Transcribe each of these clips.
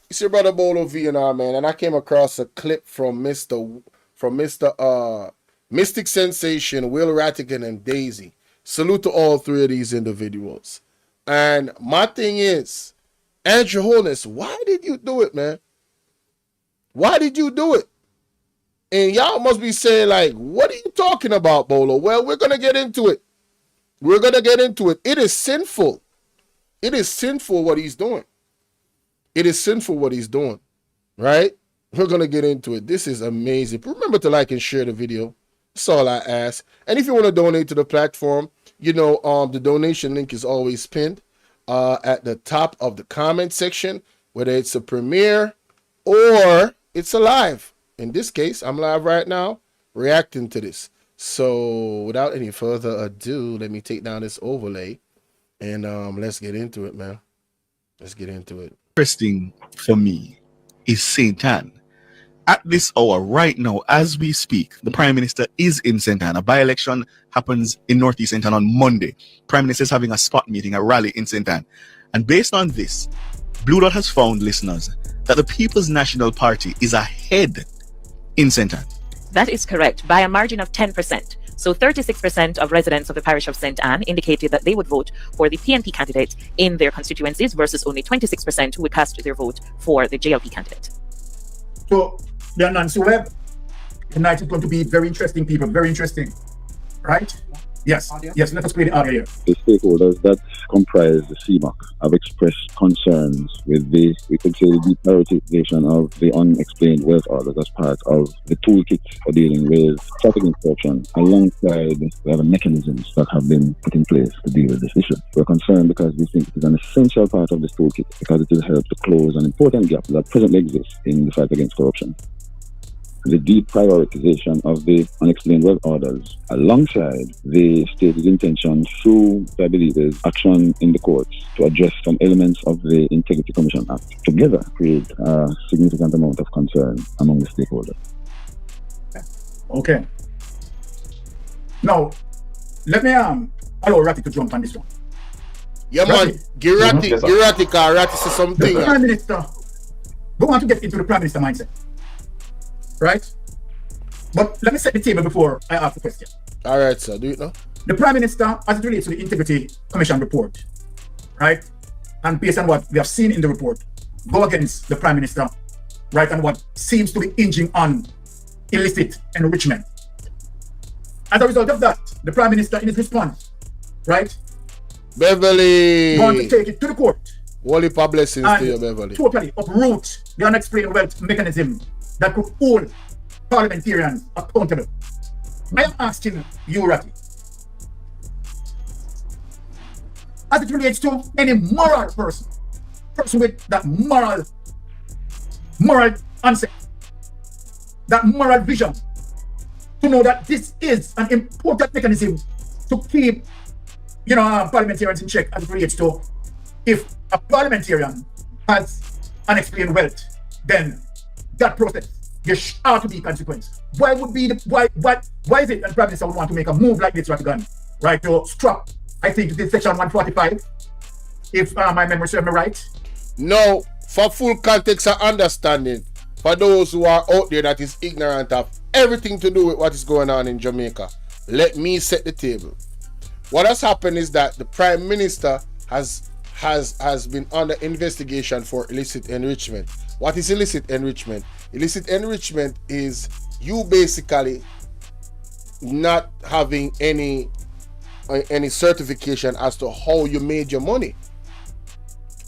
It's your brother Bolo VNR, man, and I came across a clip from Mr. Mystic Sensation, Will Rattigan, and Daisy. Salute to all three of these individuals. And my thing is, Andrew Holness, why did you do it, man? Why did you do it? And y'all must be saying, like, what are you talking about, Bolo? Well, we're gonna get into it. We're gonna get into it. It is sinful. It is sinful what he's doing. It is sinful what he's doing, right? We're going to get into it. This is amazing. Remember to like and share the video. That's all I ask. And if you want to donate to the platform, the donation link is always pinned at the top of the comment section, whether it's a premiere or it's a live. In this case, I'm live right now reacting to this. So without any further ado, let me take down this overlay and let's get into it, man. Let's get into it. Interesting for me is St. Anne. At this hour, right now, as we speak, the Prime Minister is in St. Anne. A by-election happens in Northeast St. Anne on Monday. Prime Minister is having a spot meeting, a rally in St. Anne. And based on this, Blue Dot has found, listeners, that the People's National Party is ahead in St. Anne. That is correct, by a margin of 10%. So 36% of residents of the parish of St. Anne indicated that they would vote for the PNP candidate in their constituencies versus only 26% who would cast their vote for the JLP candidate. So, Nancy Webb, tonight is going to be very interesting, people, very interesting, right? Yes, yes, let us play the audio here. The stakeholders that comprise the CMOC have expressed concerns with the, we could say, the prioritization of the unexplained wealth orders as part of the toolkit for dealing with trafficking corruption alongside the other mechanisms that have been put in place to deal with this issue. We're concerned because we think it is an essential part of this toolkit because it will help to close an important gap that presently exists in the fight against corruption. The deprioritization of the unexplained wealth orders alongside the stated intention through, I believe, is action in the courts to address some elements of the Integrity Commission Act together create a significant amount of concern among the stakeholders. Okay. Now, let me allow Ratty to jump on this one. Yeah, man. Give Ratty, because Ratty says something. The Prime Minister, we want to get into the Prime Minister mindset. Right? But let me set the table before I ask the question. All right, sir. Do it now. The Prime Minister, as it relates to the Integrity Commission report, right? And based on what we have seen in the report, go against the Prime Minister, right? And what seems to be hinging on illicit enrichment. As a result of that, the Prime Minister, in his response, right? Beverly. Want to take it to the court. Holy blessings to you, Beverly. Totally uproot the unexplained wealth mechanism that could hold parliamentarians accountable. I am asking you, Ratty, as it relates to any moral person with that moral answer, that moral vision, to know that this is an important mechanism to keep, parliamentarians in check as it relates to if a parliamentarian has unexplained wealth, then that process there ought to be consequence. Why is it that the Prime Minister would want to make a move like this, Rattigan, right, to scrap, I think it is section 145, if my memory serves me right? No, for full context and understanding, for those who are out there that is ignorant of everything to do with what is going on in Jamaica, let me set the table. What has happened is that the Prime Minister has been under investigation for illicit enrichment. What is illicit enrichment? Illicit enrichment is you basically not having any certification as to how you made your money.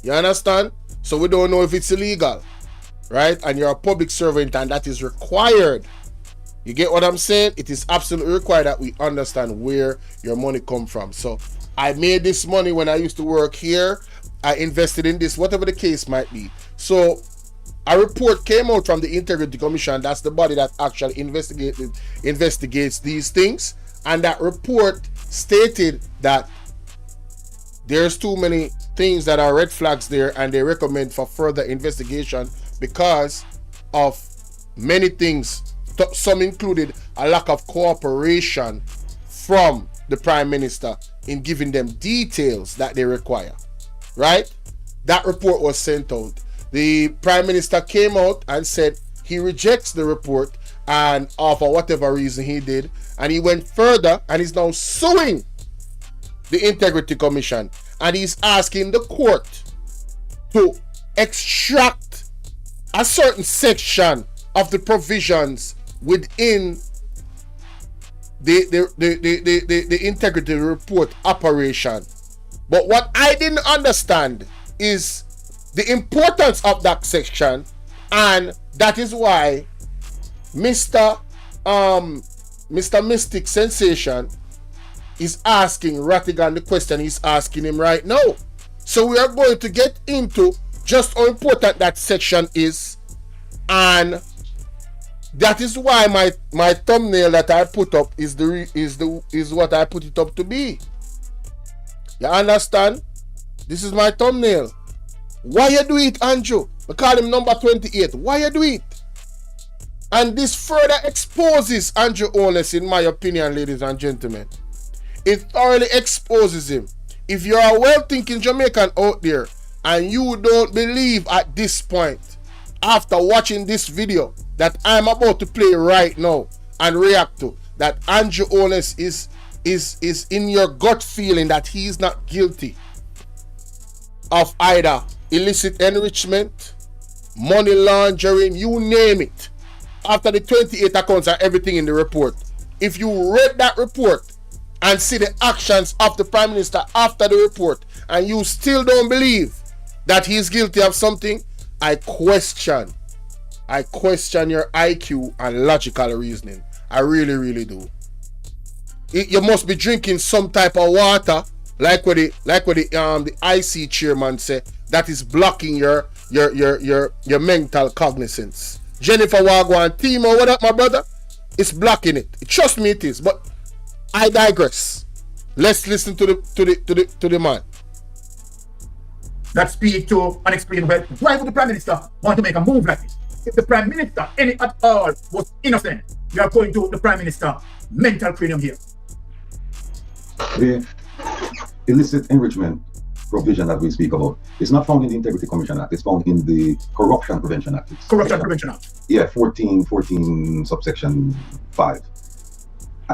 You understand? So we don't know if it's illegal, right? And you're a public servant and that is required. You get what I'm saying? It is absolutely required that we understand where your money come from. So I made this money when I used to work here. I invested in this, whatever the case might be. So a report came out from the Integrity Commission. That's the body that actually investigates these things. And that report stated that there's too many things that are red flags there, and they recommend for further investigation because of many things. Some included a lack of cooperation from the Prime Minister in giving them details that they require. Right? That report was sent out. the Prime Minister came out and said he rejects the report, and for whatever reason he did, and he went further and is now suing the Integrity Commission, and he's asking the court to extract a certain section of the provisions within the integrity report operation. But what I didn't understand is the importance of that section, and that is why Mr. Mystic Sensation is asking Rattigan the question he's asking him right now. So we are going to get into just how important that section is, and that is why my thumbnail that I put up is what I put it up to be. You understand? This is my thumbnail. Why you do it, Andrew? We call him number 28. Why you do it? And this further exposes Andrew Holness, in my opinion, ladies and gentlemen. It thoroughly exposes him. If you're a well-thinking Jamaican out there and you don't believe at this point, after watching this video that I'm about to play right now and react to, that Andrew Holness is in your gut feeling that he is not guilty of either illicit enrichment, money laundering, you name it. After the 28 accounts and everything in the report, if you read that report and see the actions of the Prime Minister after the report, and you still don't believe that he's guilty of something, I question your IQ and logical reasoning. I really, really do. You must be drinking some type of water, like what the IC chairman said, that is blocking your mental cognizance. Jennifer Wagwan, Timo, what up, my brother? It's blocking it. Trust me, it is. But I digress. Let's listen to the man. That speak to unexplained wealth. Why would the Prime Minister want to make a move like this? If the Prime Minister, any at all, was innocent, we are going to the Prime Minister mental cranium here. The illicit enrichment provision that we speak about is not found in the Integrity Commission Act. It's found in the Corruption Prevention Act. Corruption Prevention Act. Yeah, 14 subsection 5.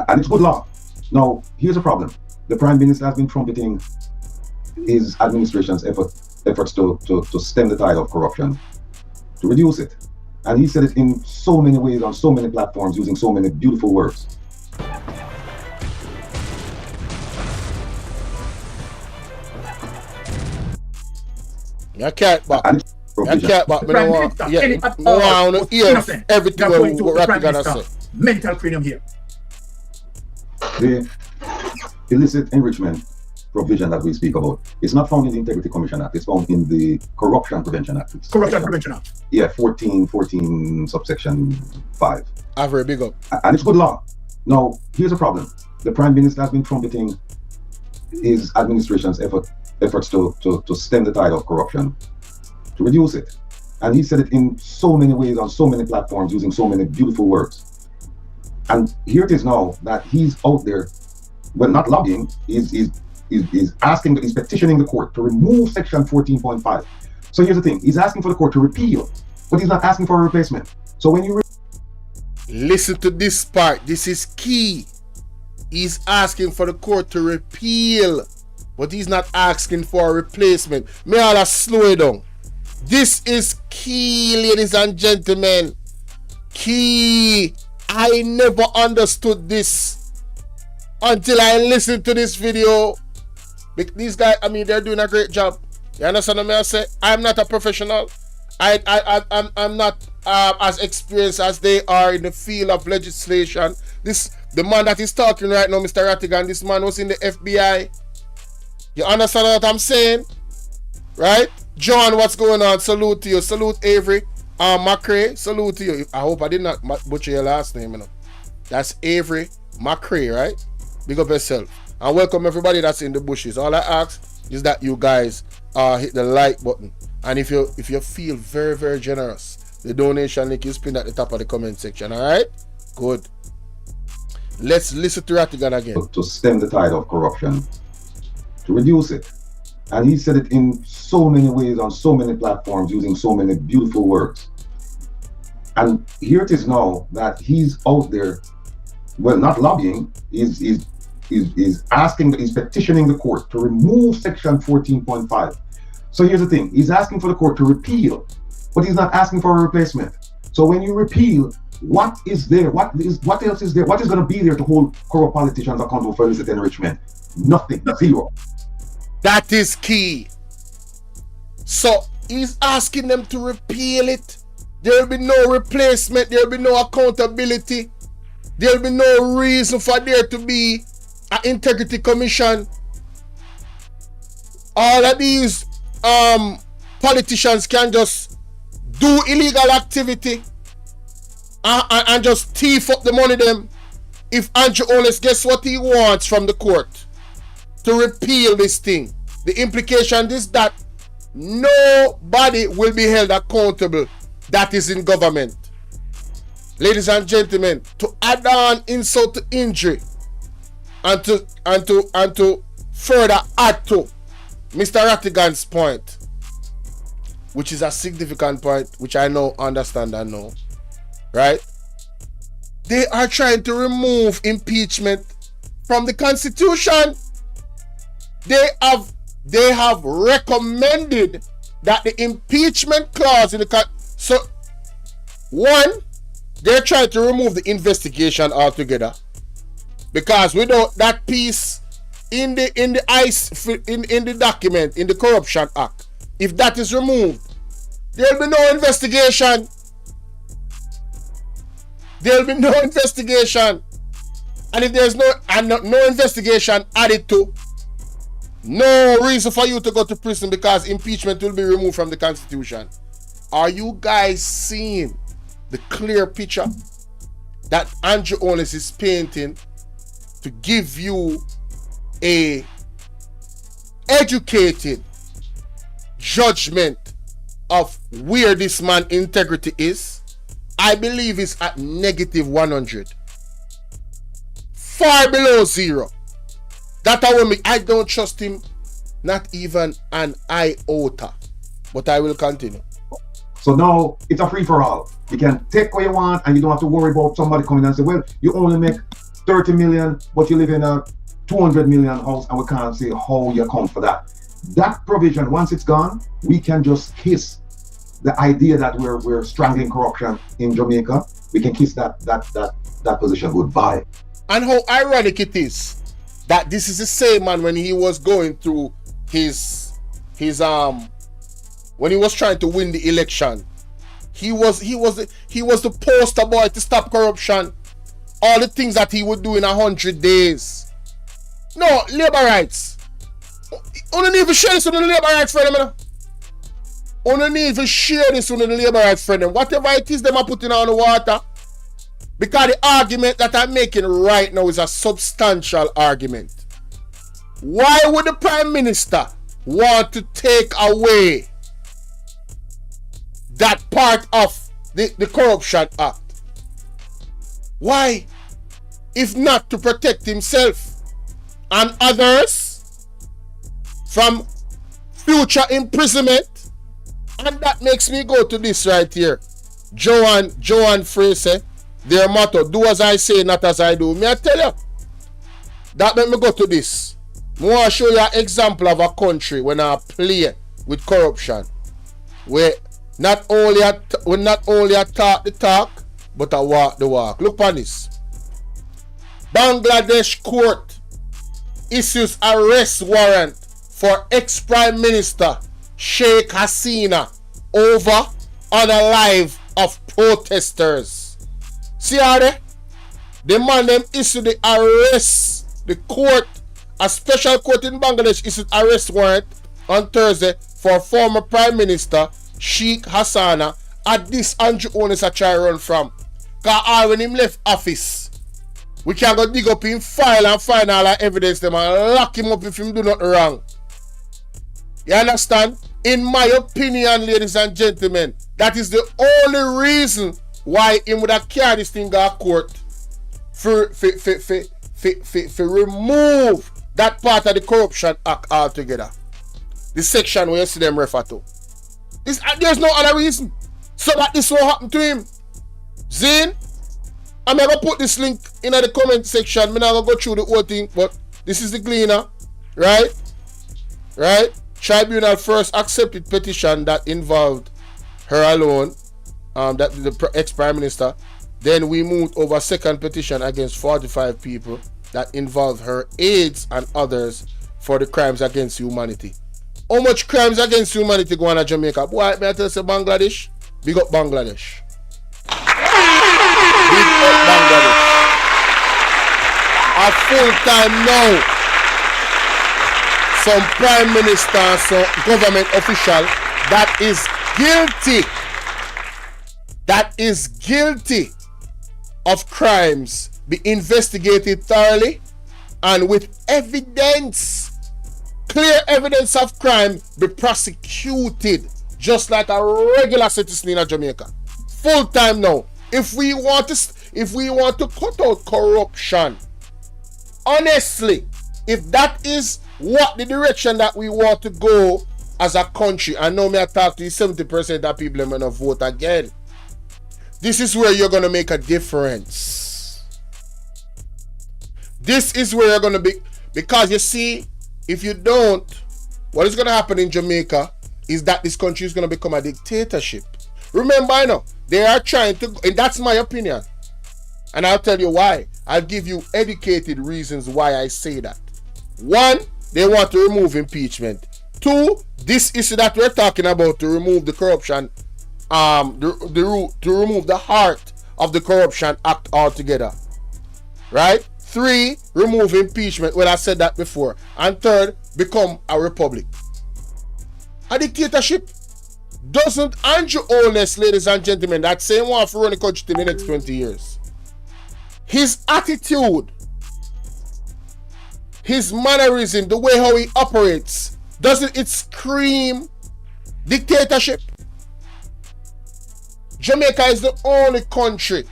And it's good law. Now, here's a problem. The Prime Minister has been trumpeting his administration's efforts to stem the tide of corruption, to reduce it. And he said it in so many ways, on so many platforms, using so many beautiful words. You can't back. You can't back. The Prime Minister, any at all, was innocent. Everything we are going to the Prime Rattigan Minister say. mental cranium here. The illicit enrichment provision that we speak about is not found in the Integrity Commission Act. It's found in the Corruption Prevention Act. Corruption Prevention Act. Yeah, 14 subsection 5. I've very big up. And it's good law. Now, here's a problem. The Prime Minister has been trumpeting his administration's efforts to stem the tide of corruption, to reduce it. And he said it in so many ways, on so many platforms, using so many beautiful words. And here it is now that he's out there, well, not lobbying, he's asking, he's petitioning the court to remove section 14.5. So here's the thing, he's asking for the court to repeal, but he's not asking for a replacement. So when you listen to this part, this is key. He's asking for the court to repeal, but he's not asking for a replacement. May I slow it down. This is key, ladies and gentlemen. Key. I never understood this until I listened to this video. These guys, I mean, they're doing a great job. You understand what I say? I'm not a professional. I'm not as experienced as they are in the field of legislation. The man that is talking right now, Mr. Rattigan, this man was in the FBI. You understand what I'm saying? Right? John, what's going on? Salute to you. Salute Avery. McCray, salute to you. I hope I did not butcher your last name, you know. That's Avery McCray, right? Big up yourself. And welcome everybody that's in the bushes. All I ask is that you guys hit the like button. And if you feel very, very generous, the donation link is pinned at the top of the comment section. Alright? Good. Let's listen to Rattigan again. To stem the tide of corruption, to reduce it. And he said it in so many ways on so many platforms using so many beautiful words. And here it is now that he's out there, well, not lobbying, he's asking, he's petitioning the court to remove section 14.5. So here's the thing, he's asking for the court to repeal, but he's not asking for a replacement. So when you repeal, what is there? What else is there? What is going to be there to hold corrupt politicians accountable for illicit enrichment? Nothing, zero. That is key. So he's asking them to repeal it. There will be no replacement. There will be no accountability. There will be no reason for there to be an integrity commission. All of these politicians can just do illegal activity and just thief up the money them. If Andrew Holness gets what he wants from the court to repeal this thing, the implication is that nobody will be held accountable that is in government. Ladies and gentlemen, to add on insult to injury and to further add to Mr. Rattigan's point, which is a significant point, which I know, understand and know, right? They are trying to remove impeachment from the Constitution. They have recommended that the impeachment clause in the so one, they're trying to remove the investigation altogether, because without that piece in the document, in the Corruption Act, if that is removed, there'll be no investigation. There'll be no investigation. And if there's no investigation added to, no reason for you to go to prison, because impeachment will be removed from the Constitution. Are you guys seeing the clear picture that Andrew Holness is painting to give you a educated judgment of where this man's integrity is? I believe it's at negative 100, far below zero. I don't trust him, not even an iota. But I will continue. So now it's a free-for-all. You can take what you want and you don't have to worry about somebody coming and say, well, you only make 30 million, but you live in a 200 million house, and we can't say how you account for that. That provision, once it's gone, we can just kiss the idea that we're strangling corruption in Jamaica. We can kiss that position goodbye. And how ironic it is that this is the same man when he was going through his when he was trying to win the election. He was the poster boy to stop corruption. All the things that he would do in 100 days. No, labor rights. You need to share this with the labor rights friend. You need to share this with the labor rights friend. Whatever it is them are putting on the water. Because the argument that I'm making right now is a substantial argument. Why would the Prime Minister want to take away that part of the Corruption Act? Why? If not to protect himself and others from future imprisonment. And that makes me go to this right here. Joanne Fraser, their motto, do as I say, not as I do. May I tell you? That make me go to this. I want to show you an example of a country when I play with corruption, where not only I talk the talk, but I walk the walk. Look on this. Bangladesh court issues arrest warrant for ex-Prime Minister Sheikh Hasina over unalive of protesters. See how the man them issue the arrest, the court, a special court in Bangladesh issued arrest warrant on Thursday for former Prime Minister Sheikh Hasina at this Andrew Holness a try run from. Cause when him left office, we can go dig up him file and find all the evidence them and lock him up if him do nothing wrong. You understand? In my opinion, ladies and gentlemen, that is the only reason why him would have carried this thing to court for remove that part of the Corruption Act altogether. the section where you see them refer to. There's no other reason. So that this won't happen to him. Zane, I'm going to put this link in the comment section. I'm not going to go through the whole thing, but this is the gleaner, right? Right? Tribunal first accepted petition that involved her alone, that the ex-prime minister. Then we moved over second petition against 45 people that involved her aides and others for the crimes against humanity. How much crimes against humanity go on in Jamaica? Boy, may I tell you, Bangladesh? Big up Bangladesh. Big up Bangladesh. A full time now. Some prime minister, some government official that is guilty of crimes be investigated thoroughly and with evidence, clear evidence of crime, be prosecuted just like a regular citizen in Jamaica. Full time now. If we want to cut out corruption, honestly, if that is what the direction that we want to go as a country, I know me I talk to 70% of people going to vote again. This is where you're going to make a difference. This is where you're going to be, because you see, if you don't, what is going to happen in Jamaica is that this country is going to become a dictatorship. Remember, I know they are trying to, and that's my opinion, and I'll tell you why. I'll give you educated reasons why I say that. One, they want to remove impeachment. Two, this issue that we're talking about, to remove the corruption, to remove the heart of the Corruption Act altogether. Right? Three, remove impeachment. Well, I said that before. And third, become a republic. A dictatorship. Doesn't Andrew Holness, ladies and gentlemen, that same one for running the country in the next 20 years? His attitude, his mannerism, the way how he operates, doesn't it scream dictatorship? Jamaica is the only country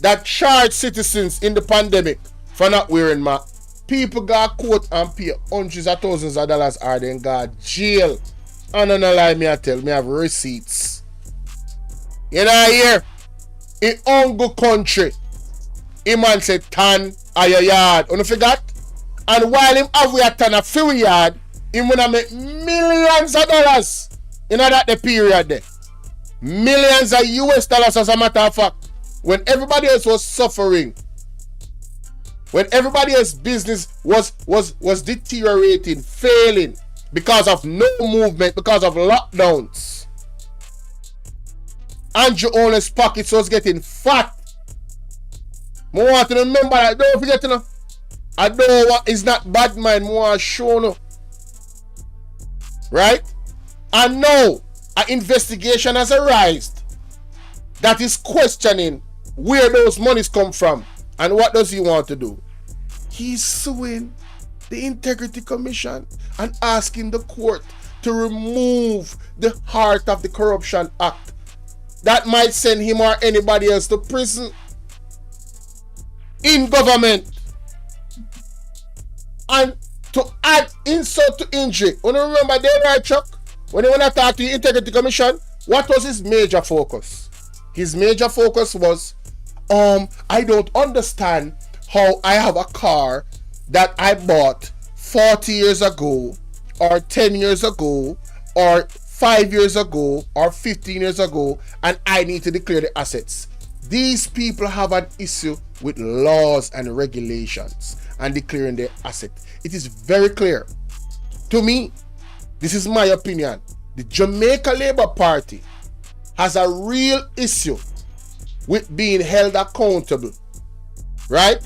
that charged citizens in the pandemic for not wearing masks. People got caught and pay hundreds of thousands of dollars, or then got jail. And no lie, me I tell me I have receipts. You know here, in Ongo country, a man said tan a your yard. You forgot? And while him have we a tan a few yard, him gonna make millions of dollars in that the period there. Millions of US dollars, as a matter of fact. When everybody else was suffering, when everybody else's business was deteriorating, failing because of no movement, because of lockdowns, Andrew Holness' pockets was getting fat. I want to remember that. Don't forget, you know. I know what is not bad mind. I want to show you. Right? And now, an investigation has arisen that is questioning where those monies come from. And what does he want to do? He's suing the Integrity Commission and asking the court to remove the heart of the Corruption Act. That might send him or anybody else to prison. In government. And to add insult to injury. You remember there, right, Chuck? When I talked to the Integrity Commission, what was his major focus? His major focus was, I don't understand how I have a car that I bought 40 years ago, or 10 years ago, or 5 years ago, or 15 years ago, and I need to declare the assets. These people have an issue with laws and regulations and declaring their asset. It is very clear. To me, this is my opinion. The Jamaica Labour Party has a real issue with being held accountable. Right?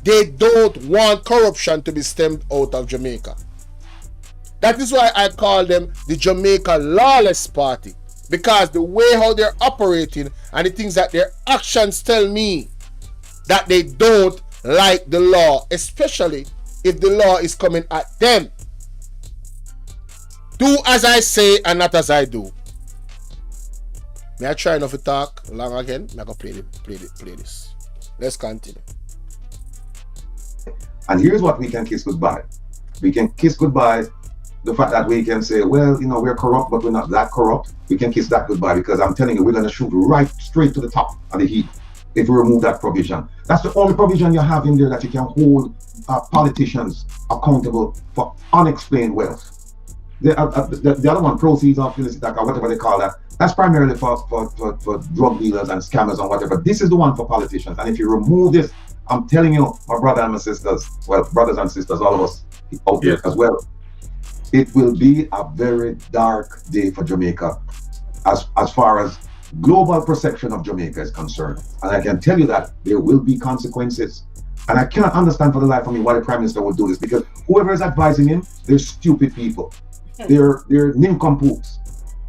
They don't want corruption to be stemmed out of Jamaica. That is why I call them the Jamaica Lawless Party. Because the way how they're operating and the things that their actions tell me that they don't like the law, especially if the law is coming at them. Do as I say and not as I do. May I try not to talk long again? I'm going to play this. Let's continue. And here's what we can kiss goodbye. We can kiss goodbye the fact that we can say, well, you know, we're corrupt, but we're not that corrupt. We can kiss that goodbye, because I'm telling you, we're going to shoot right straight to the top of the heap if we remove that provision. That's the only provision you have in there, that you can hold politicians accountable for unexplained wealth. The other one, proceeds of illicit act, or whatever they call that, that's primarily for drug dealers and scammers and whatever. This is the one for politicians. And if you remove this, I'm telling you, my brother and my sisters, well, brothers and sisters, all of us out there as well, it will be a very dark day for Jamaica as far as global perception of Jamaica is concerned. And I can tell you that there will be consequences. And I cannot understand for the life of me why the Prime Minister would do this, because whoever is advising him, they're stupid people. They're nincompoops.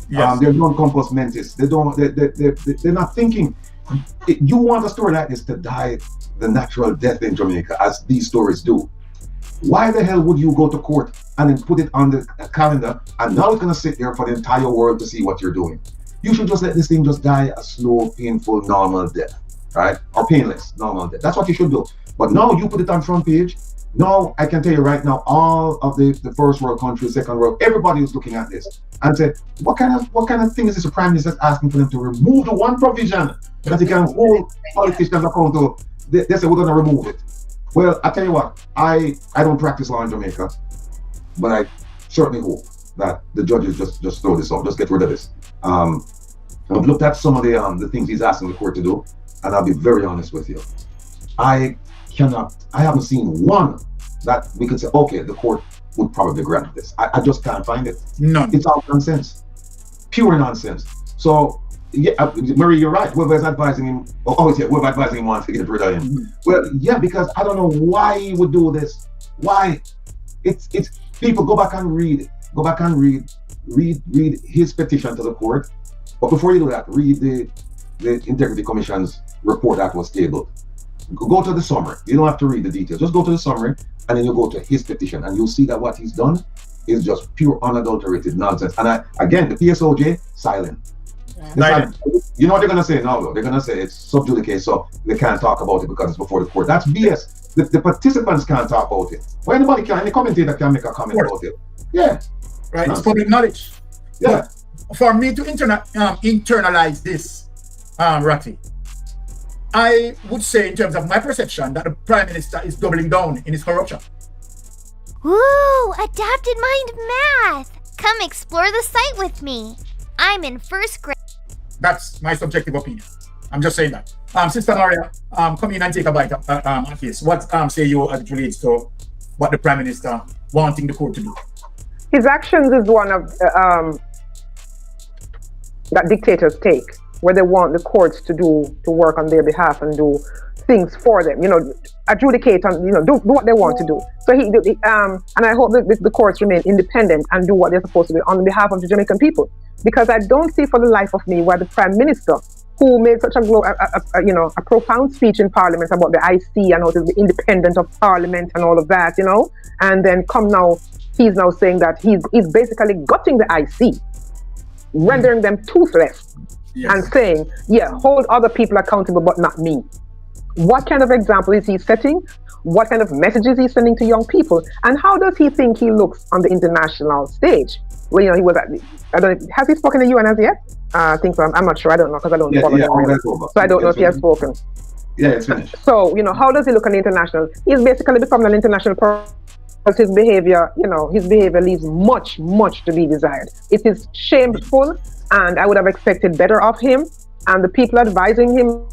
Yes. They're non-compos mentis. They're not thinking. You want a story like this to die the natural death in Jamaica, as these stories do. Why the hell would you go to court and then put it on the calendar, and now it's going to sit there for the entire world to see what you're doing? You should just let this thing just die a slow, painful, normal death, right? Or painless, normal death. That's what you should do. But now you put it on front page. Now I can tell you right now, all of the first world countries, second world, everybody is looking at this and say, what kind of thing is this? The Prime Minister is asking for them to remove the one provision that he can hold politicians accountable. They say we're going to remove it. Well, I tell you what, I don't practice law in Jamaica, but I certainly hope that the judges just throw this out, just get rid of this. I've looked at some of the things he's asking the court to do, and I'll be very honest with you. I haven't seen one that we could say, okay, the court would probably grant this. I just can't find it. None. It's all nonsense, pure nonsense. So, yeah, Marie, you're right. Whoever's advising him, whoever advising him wants to get rid of him. Well, yeah, because I don't know why he would do this. Why? It's people go back and read his petition to the court. But before you do that, read the Integrity Commission's report that was tabled. Go to the summary. You don't have to read the details. Just go to the summary, and then you go to his petition, and you'll see that what he's done is just pure unadulterated nonsense. And again, the PSOJ, silent. You know what they're going to say now, though? They're going to say it's sub judice, so they can't talk about it because it's before the court. That's BS. The participants can't talk about it. Well, anybody can, any commentator can make a comment about it. Yeah. Right, it's public knowledge. Yeah. But for me to internalize this, Ratty, I would say, in terms of my perception, that the Prime Minister is doubling down in his corruption. Woo! Adapted mind math! Come explore the site with me. I'm in first grade. That's my subjective opinion. I'm just saying that. Sister Maria, come in and take a bite of this. What say you as it relates to what the Prime Minister wanting the court to do? His actions is one of that dictators take, where they want the courts to work on their behalf and do things for them, adjudicate and do what they want to do. So and I hope that the courts remain independent and do what they're supposed to do on behalf of the Jamaican people, because I don't see for the life of me why the Prime Minister, who made such a profound speech in Parliament about the IC and how to be independent of Parliament and all of that, and then he's now saying that he's basically gutting the IC, rendering them toothless. Yes. And saying, hold other people accountable, but not me. What kind of example is he setting? What kind of messages is he sending to young people? And how does he think he looks on the international stage? Well, he was I don't know, has he spoken to UN as yet? I think so. I'm not sure. I don't know, because I don't follow him really. So I don't know if he has spoken. Yeah, it's finished. So, how does he look on the international? He's basically become an international person. Because his behavior leaves much, much to be desired. It is shameful, and I would have expected better of him. And the people advising him.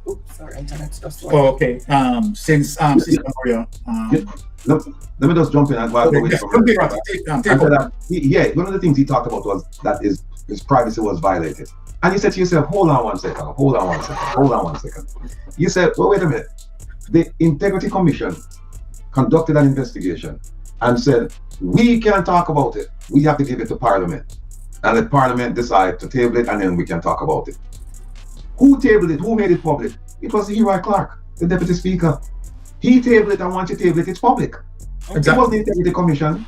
Oops, sorry, internet's just. Oh, okay. Since Sister Maria. Let me just jump in and one of the things he talked about was that his privacy was violated. And you said to yourself, hold on one second. You said, well, wait a minute. The Integrity Commission conducted an investigation and said, we can't talk about it. We have to give it to Parliament. And let Parliament decide to table it, and then we can talk about it. Who tabled it? Who made it public? It was Leroy Clark, the Deputy Speaker. He tabled it, and once you table it, it's public. Exactly. It was the Integrity Commission,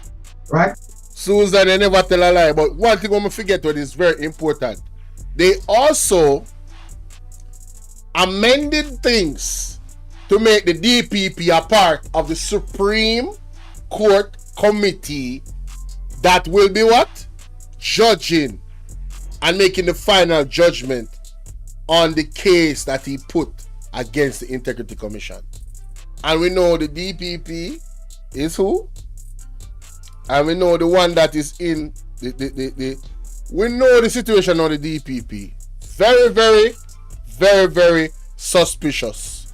right? Susan, they never tell a lie. But one thing I'm going to forget what is very important. They also amended things to make the DPP a part of the Supreme Court committee that will be what? Judging and making the final judgment on the case that he put against the Integrity Commission. And we know the DPP is who? And we know the one that is in we know the situation on the DPP. Very, very, very, very suspicious.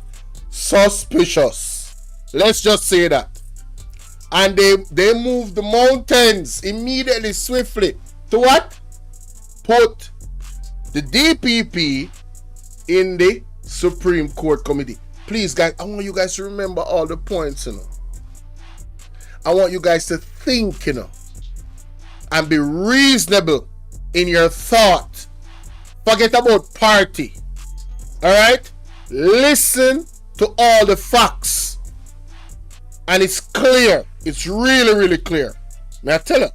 Suspicious. Let's just say that. And they moved the mountains immediately, swiftly. To what? Put the DPP in the Supreme Court Committee. Please, guys, I want you guys to remember all the points, you know. I want you guys to think, you know, and be reasonable in your thought. Forget about party. All right? Listen to all the facts. And it's clear. It's really, really clear. May I tell you?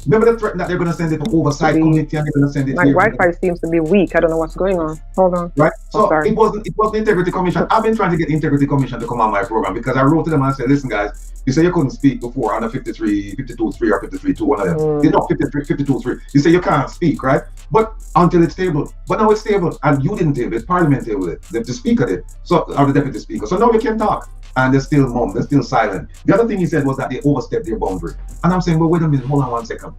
Remember the threat that they're going to send it to oversight committee and they're going to send it My here. Wi-Fi seems to be weak. I don't know what's going on. Hold on. Right? So sorry. it wasn't the Integrity Commission. I've been trying to get the Integrity Commission to come on my program because I wrote to them and I said, listen guys, you say you couldn't speak before on the 52.3 or 53.2, one of them. You know, 52.3. You say you can't speak, right? But until it's tabled. But now it's tabled and you didn't table it. Parliament tabled it. The speaker did. So, or the deputy speaker. So now we can talk. And they're still mum. They're still silent. The other thing he said was that they overstepped their boundary. And I'm saying, well, wait a minute. Hold on 1 second.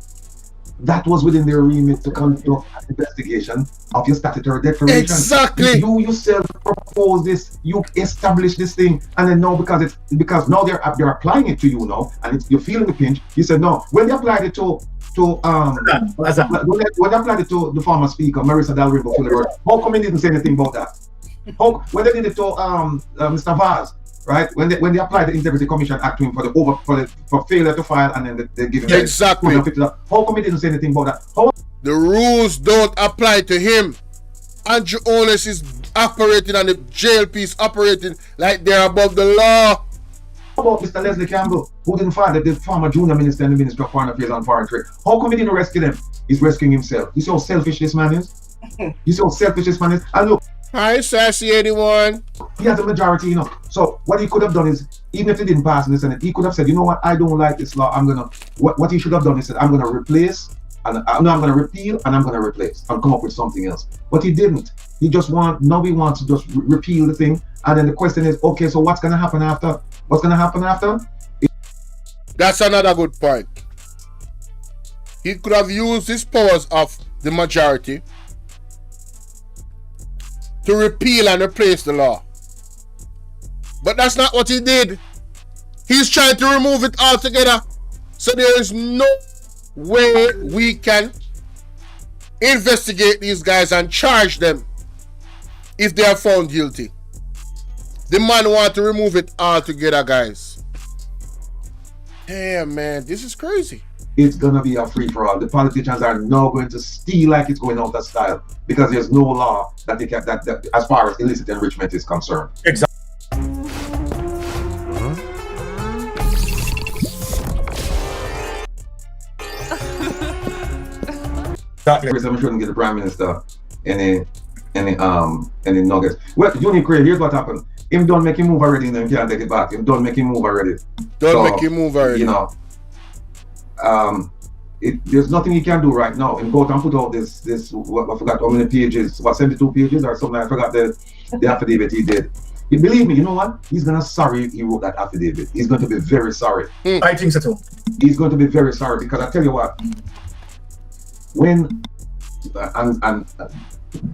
That was within their remit to conduct an investigation of your statutory declaration. Exactly. You yourself propose this, you establish this thing, and then now because now they're applying it to you now, and you're feeling the pinch. You said no. When they applied it to when they applied it to the former speaker, Marissa Dalrymple Fuller, how come they didn't say anything about that? When they did it to Mr. Vaz, right? When they applied the Integrity Commission Act to him for failure to file, and then they give him exactly. How come he didn't say anything about that? The rules don't apply to him. Andrew Holness is operating and the JLP is operating like they're above the law. How about Mr. Leslie Campbell, who didn't file the former junior minister and the Minister of Foreign Affairs and Foreign Trade? How come he didn't rescue them? He's rescuing himself. You see how selfish this man is? You see how selfish this man is? And look, hi, Sassy 81. he has a majority, you know. So what he could have done is, even if he didn't pass in the Senate, he could have said, you know what, I don't like this law. What he should have done is said, I'm gonna replace, and I'm gonna repeal, and I'm gonna replace, and come up with something else. But he didn't. He wants to just repeal the thing, and then the question is, okay, so what's gonna happen after? What's gonna happen after? That's another good point. He could have used his powers of the majority to repeal and replace the law. But that's not what he did. He's trying to remove it altogether. So there is no way we can investigate these guys and charge them if they are found guilty. The man wants to remove it altogether, guys. Damn, man, this is crazy. It's gonna be a free-for-all. The politicians are now going to steal like it's going out of style because there's no law that they can that as far as illicit enrichment is concerned. Exactly. We shouldn't give the Prime Minister any nuggets. Well, Junior Craig, here's what happened. Him don't make him move already, and then can't take it back. Him don't make him move already. Make him move already. You know, there's nothing he can do right now. And go out and put out this what, I forgot how many pages, what, 72 pages or something. I forgot the affidavit he did. Believe me, you know what? He's gonna sorry he wrote that affidavit. He's going to be very sorry. I think so too. He's going to be very sorry because I tell you what, when and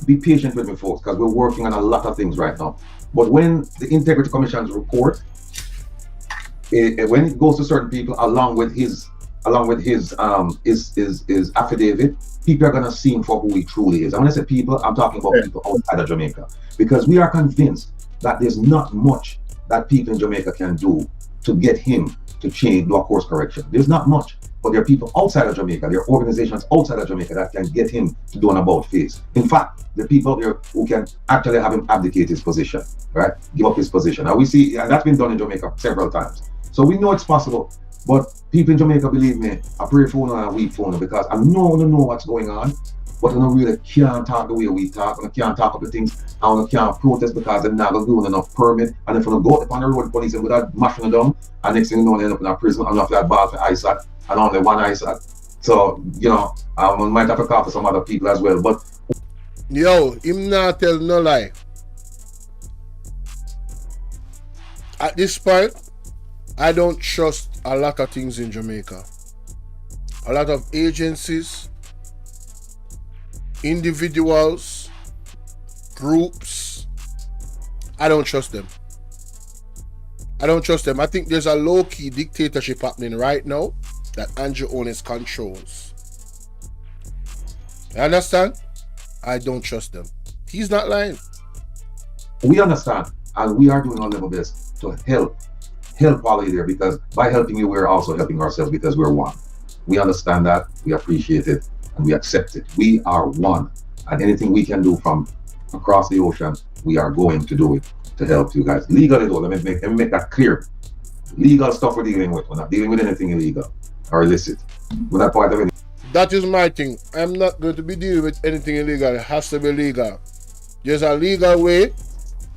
be patient with me, folks, because we're working on a lot of things right now. But when the Integrity Commission's report, when it goes to certain people along with his affidavit, people are gonna see him for who he truly is. And when I say people, I'm talking about people outside of Jamaica, because we are convinced that there's not much that people in Jamaica can do to get him to change, do a course correction. There's not much. But there are people outside of Jamaica, there are organizations outside of Jamaica that can get him to do an about face. In fact, there are people out there who can actually have him abdicate his position, right? Give up his position. Now we see, and that's been done in Jamaica several times. So we know it's possible, but people in Jamaica, believe me, I pray for you and weep for you because I know what's going on. but we really can't talk the way we talk, we can't talk up the things, and we can't protest because they're not doing enough permit, and if we go up on the road, the police will that mashing it down, and next thing you know, they end up in a prison, and after that ball for ISAT, and only one ISAT. So, you know, we might have to talk to some other people as well, but yo, him not tell no lie. At this point, I don't trust a lot of things in Jamaica. A lot of agencies, individuals, groups, I don't trust them. I don't trust them. I think there's a low-key dictatorship happening right now that Andrew Holness controls. You understand? I don't trust them. He's not lying. we understand, and we are doing our level best to help Polly there, because by helping you, we're also helping ourselves because we're one. We understand that, we appreciate it, and we accept it. We are one, and anything we can do from across the ocean, we are going to do it to help you guys. Legally though, let me make that clear. Legal stuff we're dealing with. We're not dealing with anything illegal or illicit. We're not part of any. That is my thing. I'm not going to be dealing with anything illegal. It has to be legal. There's a legal way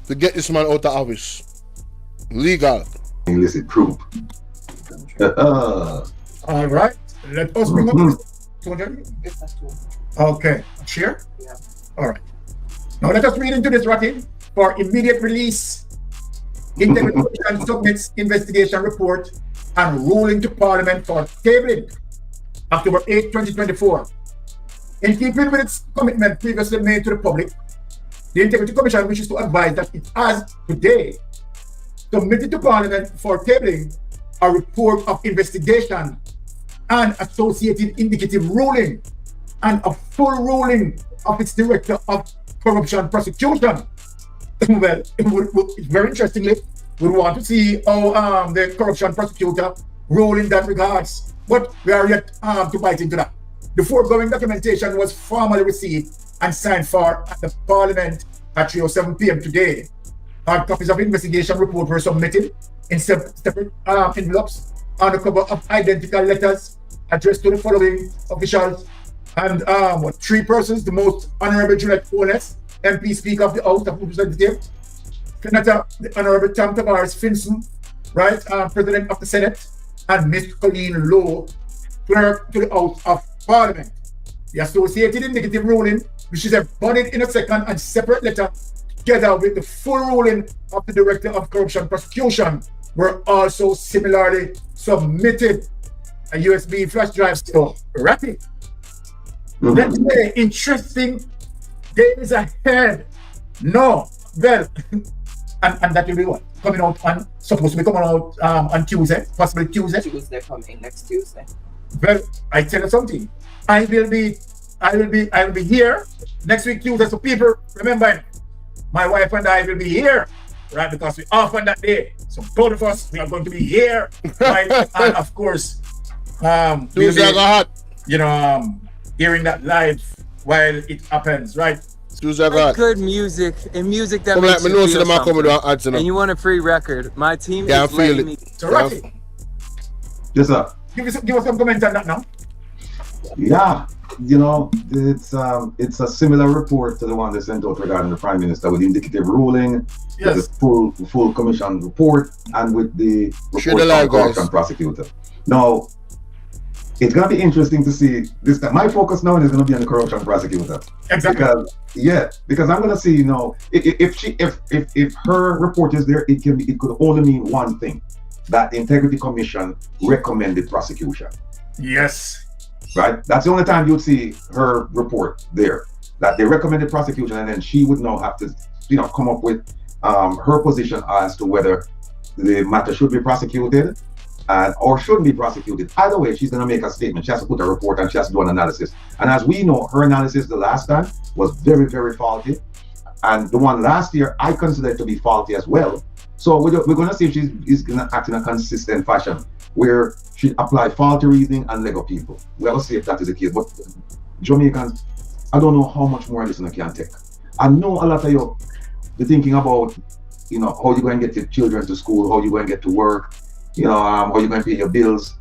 to get this man out of office. Legal. Illicit group. All right. Let us bring up 200. Okay. Share? Yeah. All right. Now let us read into this, Rattigan. For immediate release, Integrity Commission submits investigation report and ruling to Parliament for tabling October 8, 2024. In keeping with its commitment previously made to the public, the Integrity Commission wishes to advise that it has today submitted to Parliament for tabling a report of investigation and associated indicative ruling and a full ruling of its Director of Corruption Prosecution. Well, very interestingly, we want to see how the corruption prosecutor rule in that regards, but we are yet to bite into that. The foregoing documentation was formally received and signed for at the Parliament at 3:07 p.m. today. Hard copies of investigation report were submitted in separate envelopes on the cover of identical letters addressed to the following officials and 3 persons: the Most Honorable Juliet Holness, MP Speaker of the House of Representatives, Senator the Honorable Tam Tavares Finson, right, President of the Senate, and Ms. Colleen Lowe, Clerk to the House of Parliament. The associated indicative ruling, which is embodied in a second and separate letter, together with the full ruling of the Director of Corruption Prosecution, were also similarly submitted. A USB flash drive still rapid. Let's say interesting days ahead. No, well, and that will be what? Coming out on, supposed to be coming out on Tuesday, possibly Tuesday. Tuesday coming, next Tuesday. Well, I tell you something. I will be here next week Tuesday. So people, remember, my wife and I will be here, right? Because we're off on that day. So both of us, we are going to be here, right? And of course, we'll be, you know, hearing that live while it happens, right? Good music and music that makes you feel something. And you want a free record? My team is letting me. So, Ratty, Yes, sir. give us some comments on that now. Yeah, you know, it's a similar report to the one they sent out regarding the Prime Minister with indicative ruling, Yes. with the full commission report, and with the report the from corruption prosecutor. Now, it's gonna be interesting to see this time. My focus now is gonna be on the corruption prosecutor. Exactly. Because I'm gonna see, you know, if her report is there, it could only mean one thing: that the Integrity Commission recommended prosecution. Yes. Right? That's the only time you'd see her report there. That they recommended prosecution, and then she would now have to, you know, come up with her position as to whether the matter should be prosecuted or shouldn't be prosecuted. Either way, she's going to make a statement. She has to put a report and she has to do an analysis. And as we know, her analysis the last time was very, very faulty. And the one last year, I consider it to be faulty as well. So we're going to see if she's going to act in a consistent fashion where she apply faulty reasoning and Lego people. We'll see if that is the case. But Jamaicans, I don't know how much more this can take. I know a lot of you be thinking about, you know, how you going to get your children to school, how you going to get to work, you know, how you going to pay your bills,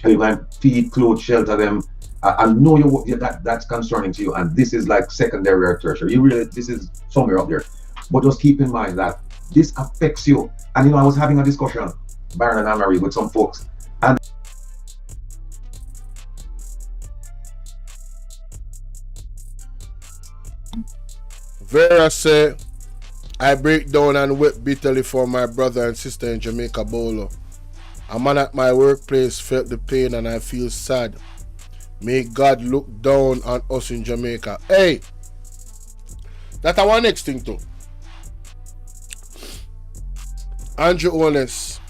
how you going to feed, clothe, shelter them, I know that's concerning to you, and this is like secondary or tertiary. This is somewhere up there. But just keep in mind that this affects you. And I was having a discussion, Baron and Anne-Marie, with some folks, and Vera said, I break down and weep bitterly for my brother and sister in Jamaica, Bolo. A man at my workplace felt the pain and I feel sad. May God look down on us in Jamaica. Hey, that's our next thing too. Andrew Holness.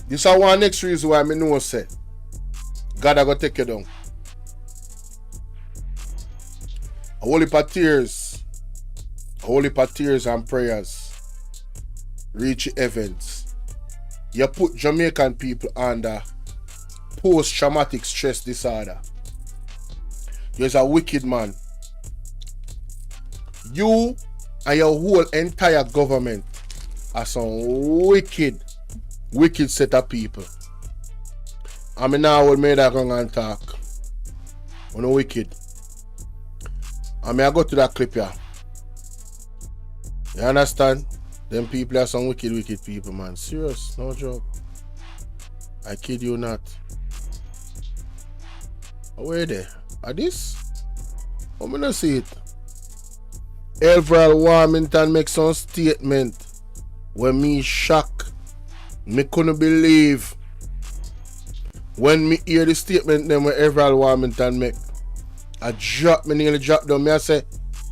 This is our next reason why I know say God I go take you down. A whole heap of tears and prayers reach events. You put Jamaican people under post-traumatic stress disorder. You're a wicked man. You and your whole entire government are some wicked set of people. I mean now I will make that wrong and talk. On a wicked. I mean I go to that clip here. You understand? Them people are some wicked people, man. Serious, no joke. I kid you not. Where they? Are this? I'm gonna see it. Everett Warmington make some statement when me shock. Me couldn't believe when me hear the statement then when Everett Warmington make. Me nearly dropped down. Me I say,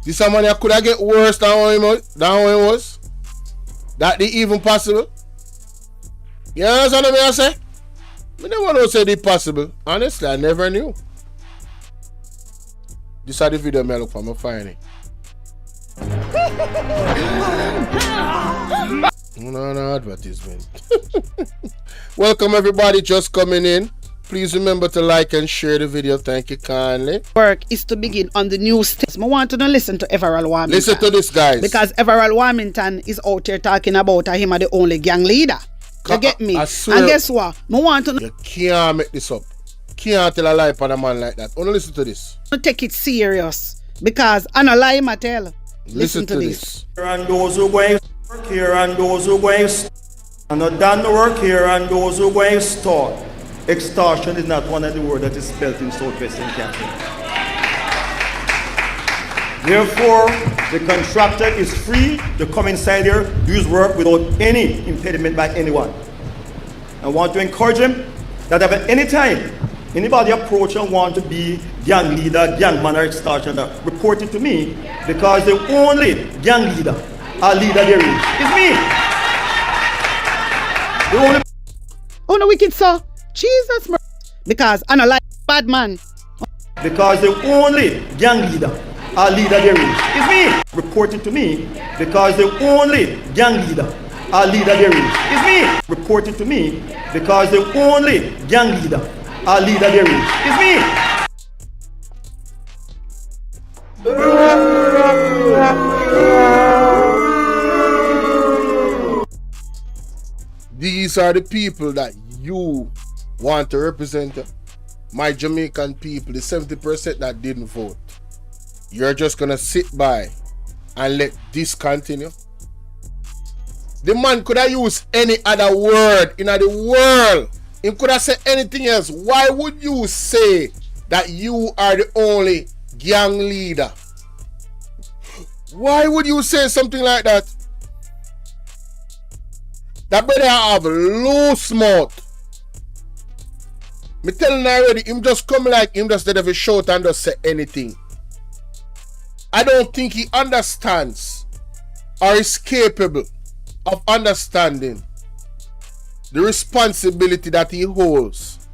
this a man could have get worse than how it was. That the even possible. You understand what I say? Me never know say it possible. Honestly, I never knew. This is the video I look for. I'm find it. No advertisement. Welcome everybody just coming in. Please remember to like and share the video. Thank you kindly. Work is to begin on the new steps. I want to listen to Everett Warmington. Listen to this, guys. Because Everett Warmington is out here talking about him as the only gang leader. You get me? And guess what? I want to You can't make this up. Can't tell a lie on a man like that. Only listen to this. Take it serious. Because I don't lie, I tell. Listen to this. And those who going work here and those who going and not done the work here and those who going store. Extortion is not one of the words that is spelled in Southwestern Capital. Therefore, the contractor is free to come inside here, do his work without any impediment by anyone. I want to encourage him that if at any time anybody approach and want to be gang leader, gang man or extortioner, report it to me because the only gang leader or leader there is me. The only Oh no, wicked sir. Jesus, because I don't like bad man. Because the only gang leader or leader there is me. Report it to me because the only gang leader or leader there is me. Report it to me because the only gang leader or leader there is me. These are the people that you want to represent my Jamaican people, the 70% that didn't vote. You're just gonna sit by and let this continue? The man could have used any other word in the world. He could have said anything else. Why would you say that you are the only gang leader? Why would you say something like that? That brother have loose mouth. Me telling you already, him just come like him just did have a shout and just say anything. I don't think he understands or is capable of understanding the responsibility that he holds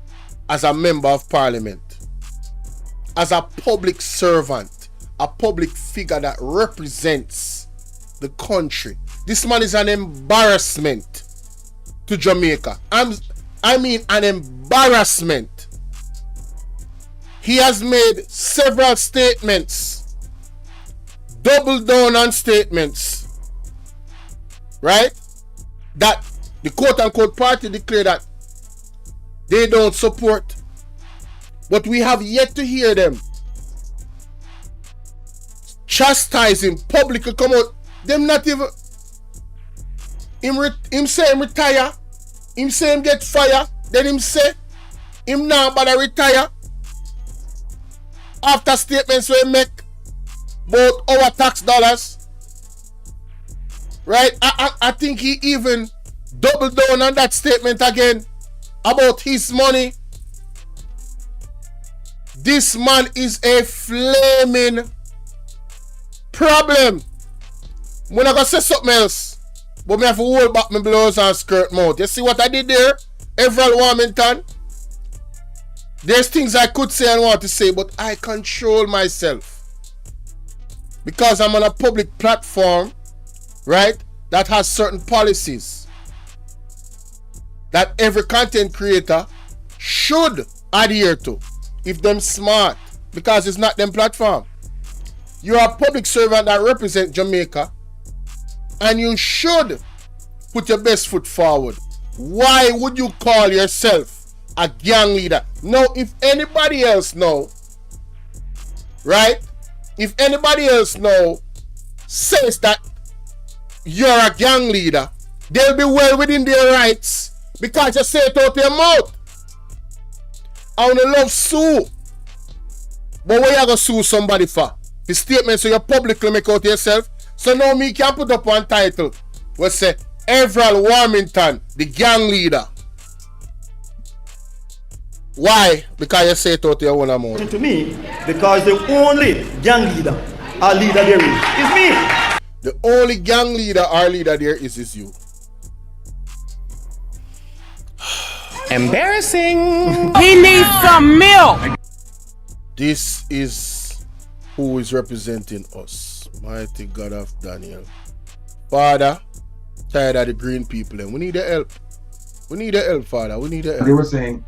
as a member of parliament, as a public servant, a public figure that represents the country. This man is an embarrassment to Jamaica. I mean an embarrassment. He has made several statements, double down on statements, right? That the quote-unquote party declare that they don't support But we have yet to hear them chastise him publicly. Come out. Them not even. Him say him retire. Him say him get fired. Then him say him now but retire. After statements we make about our tax dollars. Right? I think he even doubled down on that statement again about his money. This man is a flaming problem. When I go say something else, but me have to hold back my blouse and skirt mouth. You see what I did there? Everald Warmington. There's things I could say and want to say, but I control myself. Because I'm on a public platform, right, that has certain policies that every content creator should adhere to if them smart, because it's not them platform. You're a public servant that represents Jamaica, and you should put your best foot forward. Why would you call yourself a gang leader? Now, if anybody else know, right? If anybody else know says that you're a gang leader, they'll be well within their rights because you say it out your mouth. I wanna love sue. But what you gonna sue somebody for? The statement so you publicly make out yourself. So now me can put up one title. What say Everald Warmington, the gang leader. Why? Because you say it out your own amount. To me, because the only gang leader or leader there is me. The only gang leader or leader there is you. Embarrassing. He needs some milk. This is who is representing us. Mighty God of Daniel. Father, tired of the green people. And we need the help. We need the help, Father. We need the help. They were saying,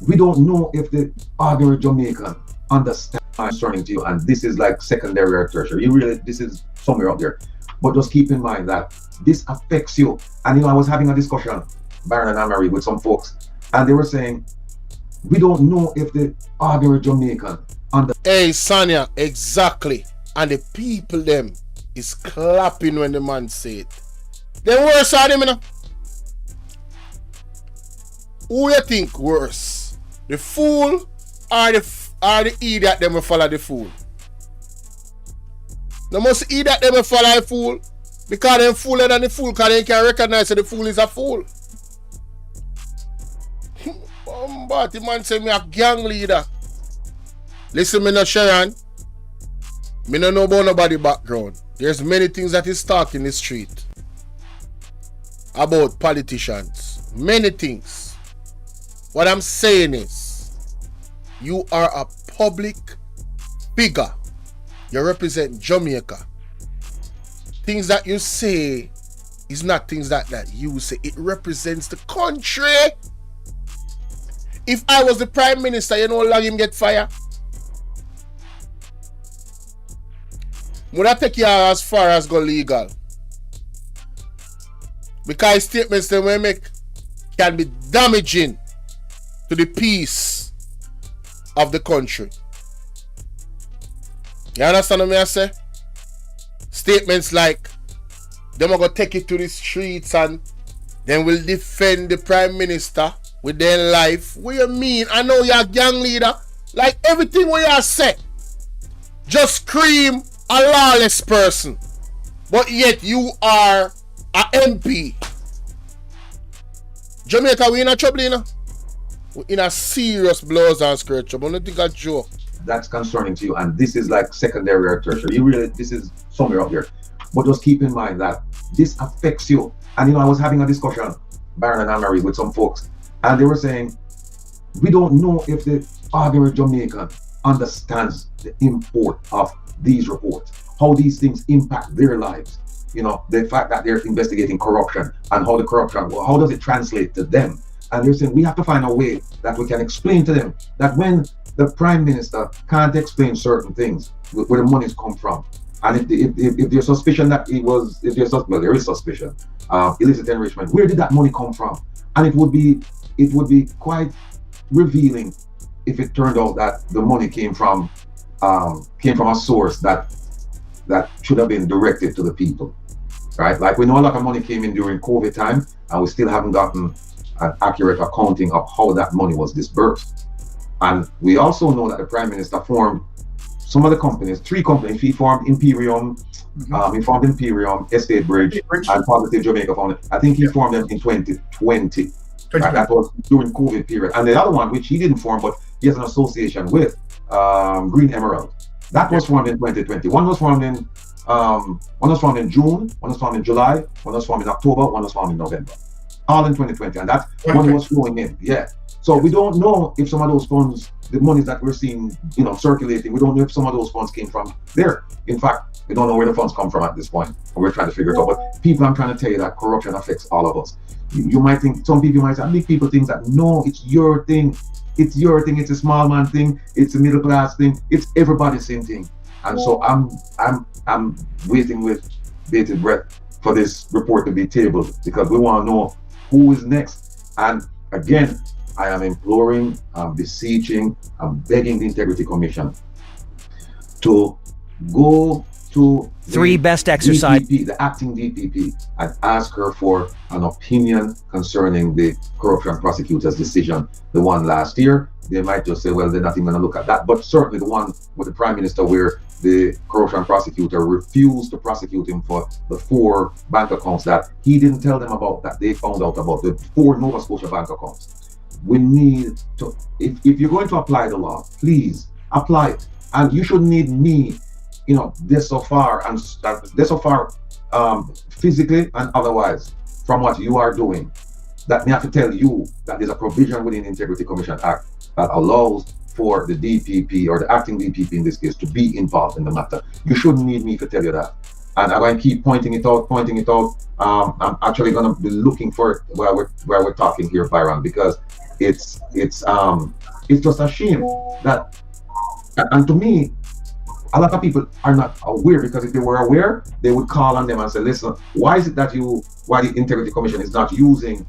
we don't know if the ordinary Jamaican understands concerning to you, and this is like secondary or tertiary. You really, this is somewhere up there. But just keep in mind that this affects you. And you know, I was having a discussion, Baron and Anne-Marie, with some folks, and they were saying, we don't know if the ordinary Jamaican understands. Hey, Sonia, exactly. And the people them is clapping when the man say it. They worse are them, you know. Who you think worse? The fool or the idiot them will follow the fool? The most idiot them will follow the fool because they're fooler than the fool because they can recognize that the fool is a fool. But the man say me a gang leader. Listen, me no Sharon. Me no know about nobody background. There's many things that is talk in the street about politicians. Many things. What I'm saying is, you are a public figure. You represent Jamaica. Things that you say is not things that you say. It represents the country. If I was the Prime Minister, you know how long him get fired? Would I take you as far as go legal? Because statements that we make can be damaging to the peace of the country. You understand what I say? Statements like, them are going to take it to the streets and then will defend the Prime Minister with their life. What you mean? I know you're a gang leader. Like everything what you say, just scream a lawless person. But yet you are a MP. Jamaica, we in a trouble, you know? We're in a serious blows and skirt trouble. I don't think a joke. That's concerning to you, and this is like secondary or tertiary. You really, this is somewhere up here. But just keep in mind that this affects you. And you know, I was having a discussion, Baron and Anne-Marie, with some folks, and they were saying, we don't know if the ordinary Jamaican understands the import of these reports, how these things impact their lives. You know, the fact that they're investigating corruption and how the corruption, well, how does it translate to them? And they're saying we have to find a way that we can explain to them that when the Prime Minister can't explain certain things, where the monies come from, and if there's suspicion that it was, well, there is suspicion of illicit enrichment, where did that money come from? And it would be quite revealing if it turned out that the money came from a source that should have been directed to the people, right? Like we know a lot of money came in during COVID time, and we still haven't gotten an accurate accounting of how that money was disbursed. And we also know that the Prime Minister formed some of the companies, 3 companies. He formed Imperium, Estate Bridge, and Positive Jamaica Foundation. I think he formed them in 2020. Right? That was during COVID period. And the other one, which he didn't form, but he has an association with, Green Emerald. That was formed in 2020. One was formed in June, one was formed in July, one was formed in October, one was formed in November. All in 2020, and that money was flowing in. Yeah. So we don't know if some of those funds, the monies that we're seeing, circulating, we don't know if some of those funds came from there. In fact, we don't know where the funds come from at this point, and we're trying to figure it out. But people, I'm trying to tell you that corruption affects all of us. You might think, some people might say, big people think that no, it's your thing. It's your thing. It's a small man thing. It's a middle class thing. It's everybody's same thing. And so I'm waiting with bated breath for this report to be tabled, because we want to know who is next. And again, I am imploring, I'm beseeching, I'm begging the Integrity Commission to go to the best exercise, the acting DPP, and ask her for an opinion concerning the corruption prosecutor's decision, the one last year. They might just say, well, they're not even going to look at that. But certainly the one with the Prime Minister, where the corruption prosecutor refused to prosecute him for the 4 bank accounts that he didn't tell them about, that they found out about, the 4 Nova Scotia bank accounts. We need to, if you're going to apply the law, please apply it. And you shouldn't need me, this so far physically and otherwise from what you are doing, that me have to tell you that there's a provision within the Integrity Commission Act that allows for the DPP, or the acting DPP in this case, to be involved in the matter. You shouldn't need me to tell you that. And I'm going to keep pointing it out. I'm actually going to be looking for it while we're talking here, Byron, because it's just a shame that, and to me, a lot of people are not aware, because if they were aware, they would call on them and say, listen, why is it that why the Integrity Commission is not using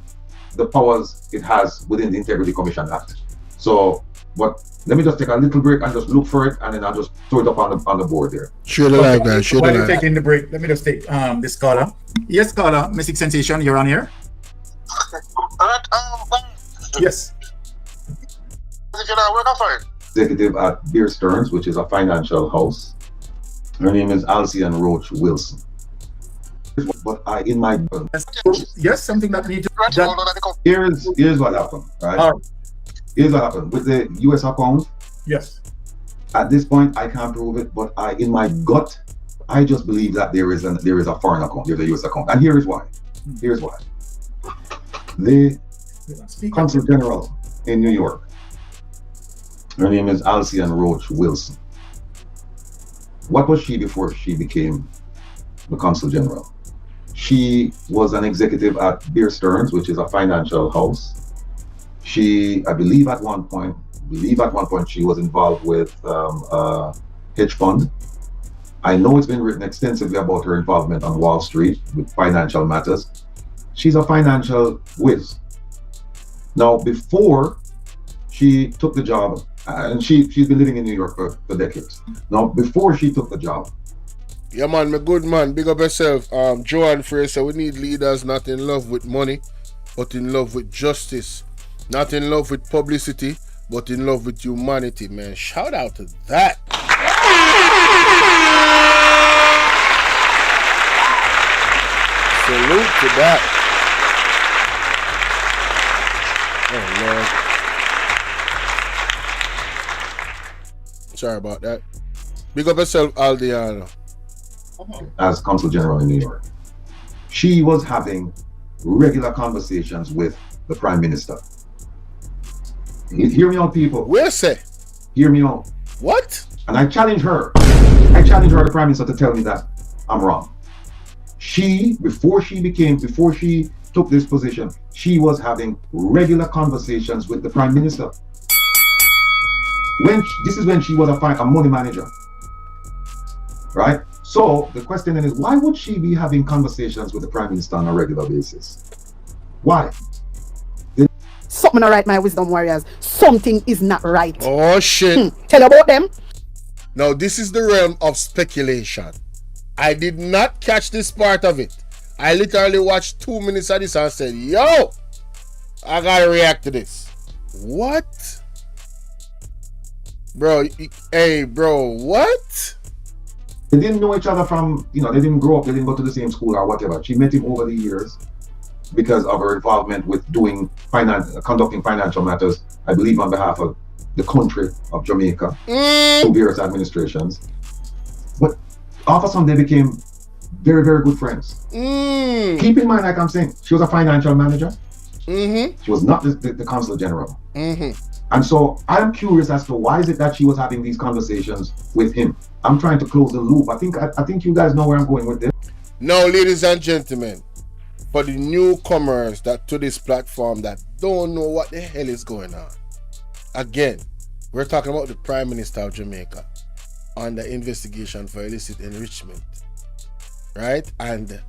the powers it has within the Integrity Commission Act? So, but let me just take a little break and just look for it, and then I'll just throw it up on the board there. While you're taking the break, let me just take this caller. Yes, caller, Mystic Sensation, you're on here. Yes. Executive at Bear Stearns, which is a financial house. Her name is Alcian Roach Wilson. But yes, something that needs to. Here's what happened, right? Here's what happened with the US account. Yes. At this point, I can't prove it, but in my gut, I just believe that there is a foreign account, there's a US account, and here is why. Here's why. The Consul General in New York, her name is Alcian Roach Wilson. What was she before she became the Consul General? She was an executive at Bear Stearns, which is a financial house. I believe at one point she was involved with a hedge fund. I know it's been written extensively about her involvement on Wall Street with financial matters. She's a financial whiz. Now, before she took the job, and she's been living in New York for decades. Now, before she took the job. Yeah, man, my good man, big up yourself. Joanne Fraser, we need leaders not in love with money, but in love with justice. Not in love with publicity, but in love with humanity, man. Shout out to that. Salute to that. Oh, Lord. Sorry about that. Big up yourself, Aldiano. As Consul General in New York. She was having regular conversations with the Prime Minister. Hear me out, people. Where's say? Hear me out. What? And I challenge her. The Prime Minister, to tell me that I'm wrong. Before she took this position, she was having regular conversations with the Prime Minister. This is when she was a money manager. Right? So the question then is, why would she be having conversations with the Prime Minister on a regular basis? Why? Something not right, my wisdom warriors. Something is not right. Oh shit. Tell about them. Now this is the realm of speculation. I did not catch this part of it. I literally watched 2 minutes of this and said, yo, I gotta react to this. What? Bro, hey bro, what? They didn't know each other from, they didn't grow up, they didn't go to the same school or whatever. She met him over the years because of her involvement with conducting financial matters, I believe on behalf of the country of Jamaica, through various administrations. But all of a sudden they became very, very good friends. Keep in mind, like I'm saying, she was a financial manager. She was not the consul general. And so I'm curious as to why is it that she was having these conversations with him. I'm trying to close the loop. I think you guys know where I'm going with this. Now, ladies and gentlemen, for the newcomers that to this platform that don't know what the hell is going on. Again, we're talking about the Prime Minister of Jamaica under investigation for illicit enrichment, right? And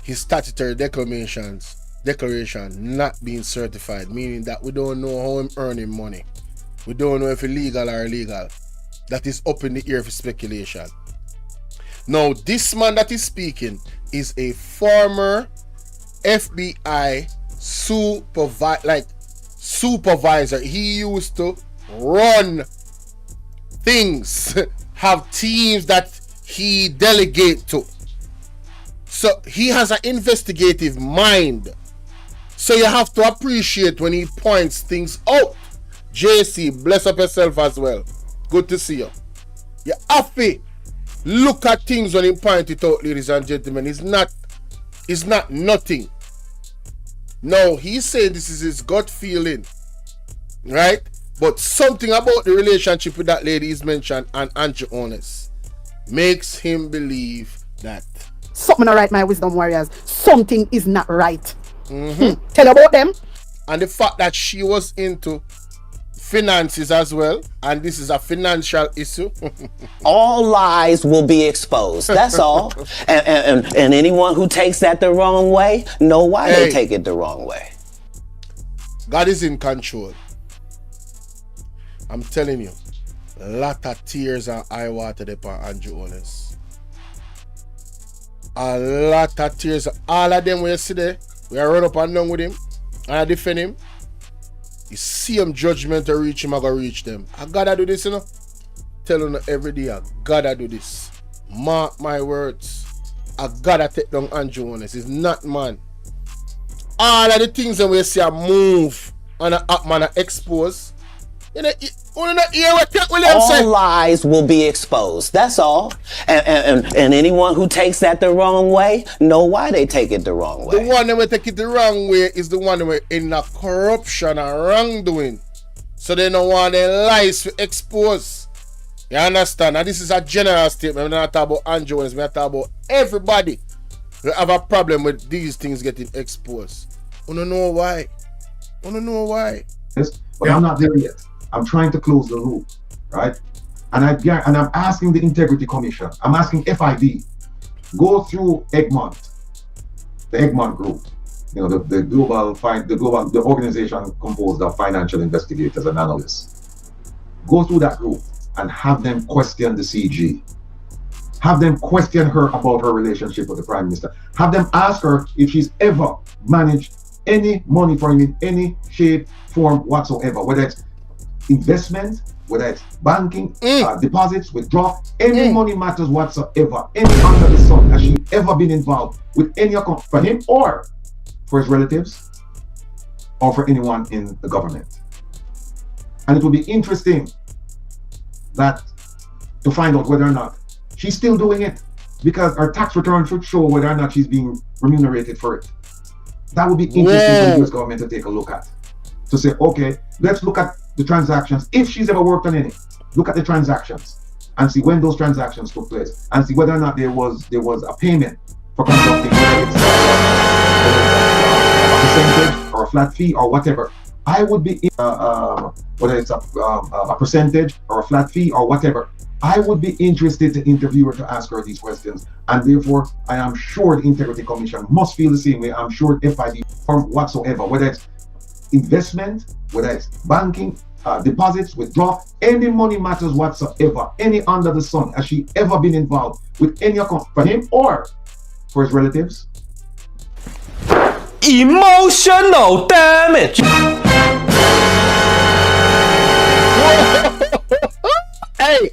his statutory declaration not being certified, meaning that we don't know how him earning money. We don't know if it's legal or illegal. That is up in the air for speculation. Now, this man that is speaking is a former FBI supervisor. He used to run things, have teams that he delegate to. So he has an investigative mind. So you have to appreciate when he points things out. JC, bless up yourself as well. Good to see you. You have to look at things when he point it out, ladies and gentlemen. It's not nothing. No, he's saying this is his gut feeling, right? But something about the relationship with that lady is mentioned and Angie Holness makes him believe that something not right, my wisdom warriors. Something is not right. Tell about them. And the fact that she was into finances as well, and this is a financial issue. All lies will be exposed. That's all. And anyone who takes that the wrong way, know why they take it the wrong way. God is in control. I'm telling you, a lot of tears and eye water upon Andrew Holness. A lot of tears. All of them we see there, we are run up and down with him, and I defend him. You see him judgment to reach him, I gotta reach them. I gotta do this, Tell them every day, I gotta do this. Mark my words. I gotta take down Andrew Holness. It's not man. All of the things that we see a move and a up man expose. All lies will be exposed. That's all. And anyone who takes that the wrong way, know why they take it the wrong way. The one that will take it the wrong way is the one that will in the corruption and wrongdoing. So they don't want their lies to expose. You understand? And this is a general statement. We're not talking about Andrew Holness. We're talking about everybody who have a problem with these things getting exposed. I don't know why. Yes, but I'm not there yet. I'm trying to close the loop, right? And I'm asking the Integrity Commission. I'm asking FID, go through Egmont, the Egmont Group, the organization composed of financial investigators and analysts. Go through that group and have them question the CG. Have them question her about her relationship with the Prime Minister. Have them ask her if she's ever managed any money for him in any shape, form whatsoever, whether it's investment, whether it's banking, deposits, withdrawal, any money matters whatsoever, any under the sun. Has she ever been involved with any account for him or for his relatives or for anyone in the government? And it will be interesting to find out whether or not she's still doing it, because her tax return should show whether or not she's being remunerated for it. That would be interesting for the US government to take a look at. To say, okay, let's look at the transactions. If she's ever worked on any, look at the transactions and see when those transactions took place and see whether or not there was a payment for conducting, whether it's a percentage or a flat fee or whatever. I would be, whether it's a percentage or a flat fee or whatever, I would be interested to interview her to ask her these questions. And therefore, I am sure the Integrity Commission must feel the same way. I'm sure FID or whatsoever, whether it's investment, whether it's banking, deposits, withdrawal, any money matters whatsoever, any under the sun. Has she ever been involved with any account for him or for his relatives? Emotional damage. Hey,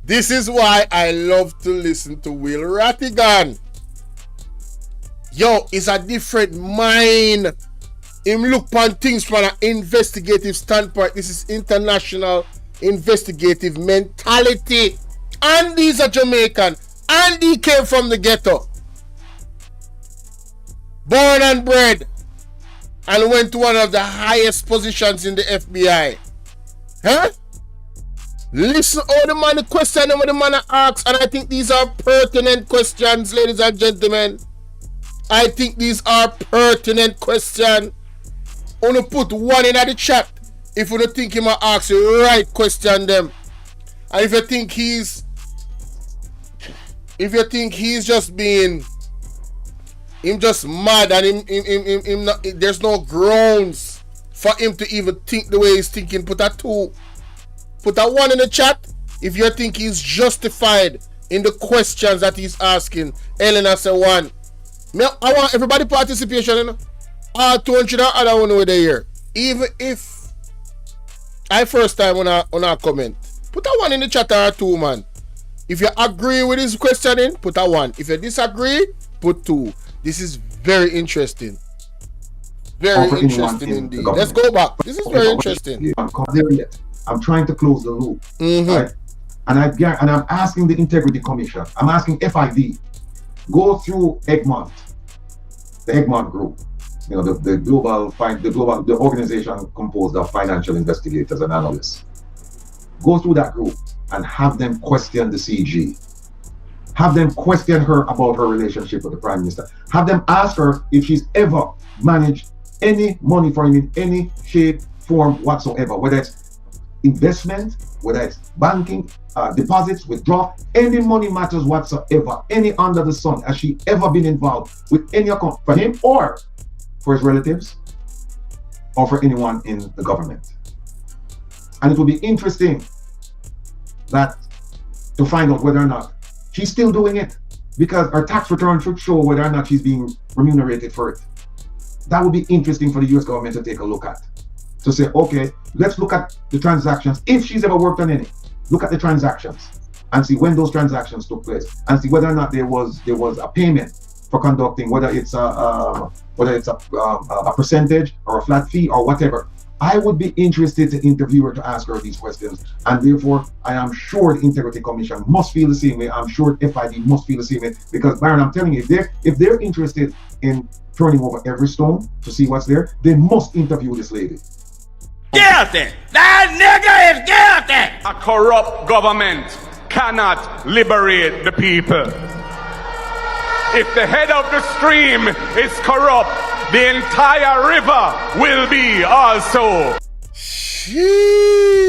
this is why I love to listen to Will Rattigan. Yo, it's a different mind. Him look on things from an investigative standpoint. This is international investigative mentality. And he's a Jamaican. And he came from the ghetto. Born and bred. And went to one of the highest positions in the FBI. Huh? Listen all the man question and what the man asks. And I think these are pertinent questions, ladies and gentlemen. I think these are pertinent questions. Only put one in the chat if you don't think he might ask the right question them. And if you think he's just being just mad and him not, there's no grounds for him to even think the way he's thinking, put a 2. Put a 1 in the chat if you think he's justified in the questions that he's asking. Elena say 1. I want everybody participation, you know? 200 other one over there. Even if I first time on a comment, put a 1 in the chat or 2, man. If you agree with his questioning, put a 1. If you disagree, put 2. This is very interesting. Very interesting indeed. Let's go back. This is very interesting. I'm trying to close the loop. Right? And I'm asking the Integrity Commission. I'm asking FID. Go through Egmont, the Egmont Group. You know, the organization composed of financial investigators and analysts. Go through that group and have them question the CG. Have them question her about her relationship with the Prime Minister. Have them ask her if she's ever managed any money for him in any shape, form whatsoever, whether it's investment, whether it's banking, deposits, withdrawal, any money matters whatsoever, any under the sun. Has she ever been involved with any account for him or for his relatives or for anyone in the government? And it will be interesting that to find out whether or not she's still doing it, because her tax return should show whether or not she's being remunerated for it. That would be interesting for the US government to take a look at. To say, okay, let's look at the transactions. If she's ever worked on any, look at the transactions and see when those transactions took place and see whether or not there was a payment for conducting, whether it's a percentage or a flat fee or whatever. I would be interested to interview her to ask her these questions, and therefore I am sure the Integrity Commission must feel the same way. I'm sure FID must feel the same way, because Byron, I'm telling you, if they're interested in turning over every stone to see what's there, they must interview this lady. Guilty! That nigga is guilty! A corrupt government cannot liberate the people. If the head of the stream is corrupt, the entire river will be also. Sheesh.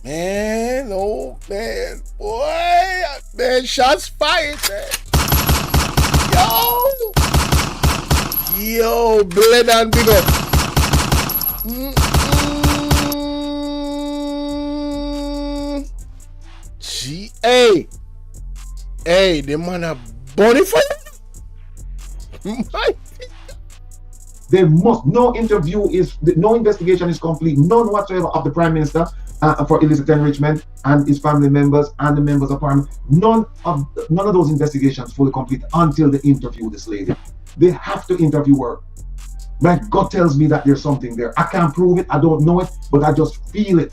Man, oh man, boy, man, shots fired, man. Yo, blend and big up. Hey, the man a bunny for you. They must. No investigation is complete, none whatsoever of the Prime Minister for illicit enrichment and his family members and the members of Parliament. None of those investigations fully complete until they interview this lady. They have to interview her. My gut tells me that there's something there. I can't prove it, I don't know it, but I just feel it.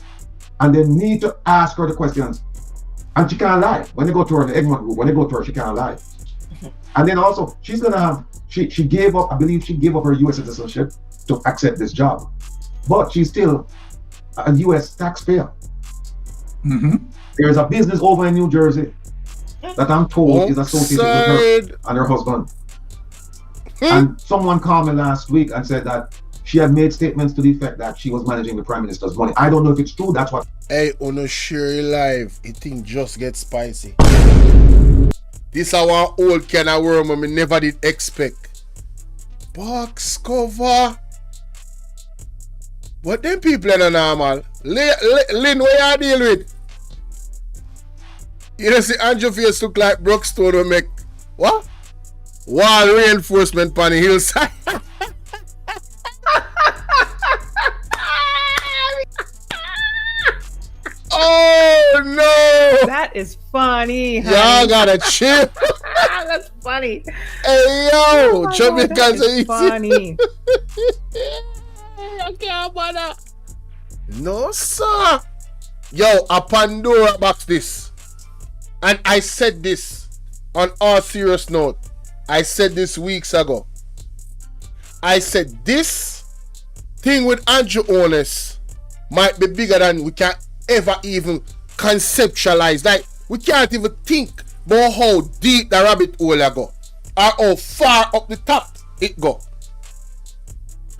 And they need to ask her the questions. And she can't lie. When they go to her, the Egmont Group, when they go to her, she can't lie. And then also, she's gonna have, she gave up, I believe she gave up her US citizenship to accept this job. But she's still a US taxpayer. There is a business over in New Jersey that I'm told is associated with her and her husband. And someone called me last week and said that she had made statements to the effect that she was managing the Prime Minister's money. I don't know if it's true, that's what. Hey, on a share live, it thing just gets spicy. This is our old can of worm I never did expect. Box cover. But them people are not normal. Lynn, what you deal with? You know, see Andrew face look like Brookstone will make what? Wall reinforcement on the hillside. Oh no! That is funny. Y'all gotta chill. That's funny. Hey yo, Jamaicans are easy. Funny. I can't bother. No sir. Yo, a Pandora box this. And I said this on all serious note. I said this weeks ago. I said this thing with Andrew Holness might be bigger than we can ever even conceptualize. Like, we can't even think about how deep the rabbit hole I go, or how far up the top it go,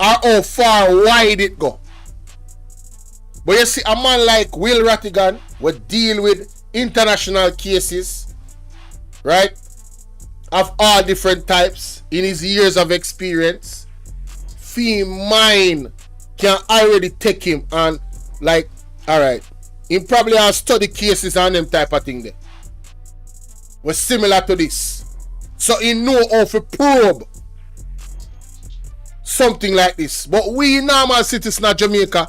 or how far wide it go. But you see, a man like Will Rattigan will deal with international cases, right, of all different types in his years of experience. Mine can already take him and, like, all right, he probably has study cases and them type of thing there was similar to this, so he know how to probe something like this. But we normal citizens of Jamaica,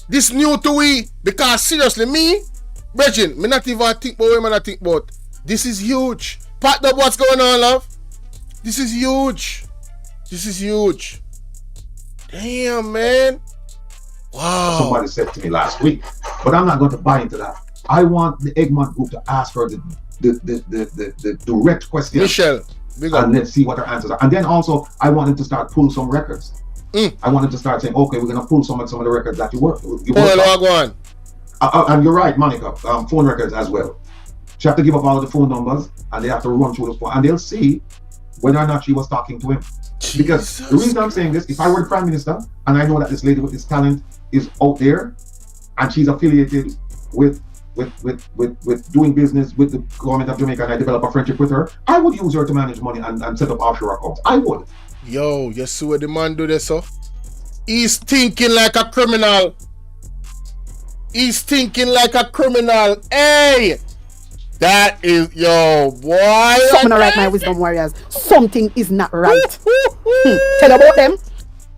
this new to we, because seriously, me Bridget, me not even think about what I think about. This is huge. Part of what's going on, love. This is huge. This is huge. Damn, man. Wow. Somebody said to me last week, but I'm not going to buy into that. I want the Egmont group to ask her the direct question. Michelle, and let's see what her answers are. And then also, I want them to start pull some records. I want them to start saying, okay, we're going to pull some of the records that you work on. And you're right, Monica, phone records as well. She have to give up all of the phone numbers, and they have to run through the phone, and they'll see whether or not she was talking to him. Because the reason I'm saying this, if I were the Prime Minister, and I know that this lady with this talent is out there, and she's affiliated with doing business with the government of Jamaica, and I develop a friendship with her, I would use her to manage money and set up offshore accounts. I would. Yo, you see what the man do this, so? He's thinking like a criminal. He's thinking like a criminal. Hey! That is, yo, boy. Something not right, my wisdom warriors. Something is not right. Tell about them.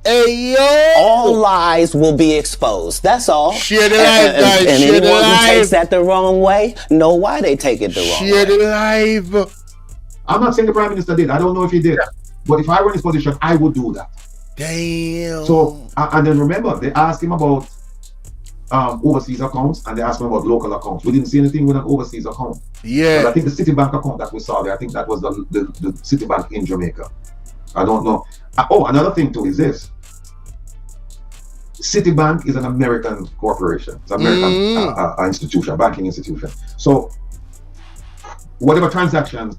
Hey, yo. All lies will be exposed. That's all. Share the live, guys. And Share anyone the who live. takes that the wrong way, know why they take it the wrong way. Share the live. I'm not saying the Prime Minister did. I don't know if he did. But if I were in his position, I would do that. Damn. So, and then remember, they asked him about overseas accounts, and they asked him about local accounts. We didn't see anything with an overseas account. Yeah. But I think the Citibank account that we saw there, I think that was the Citibank in Jamaica. I don't know. Oh, another thing too is this. Citibank is an American corporation. It's an American institution, banking institution. So whatever transactions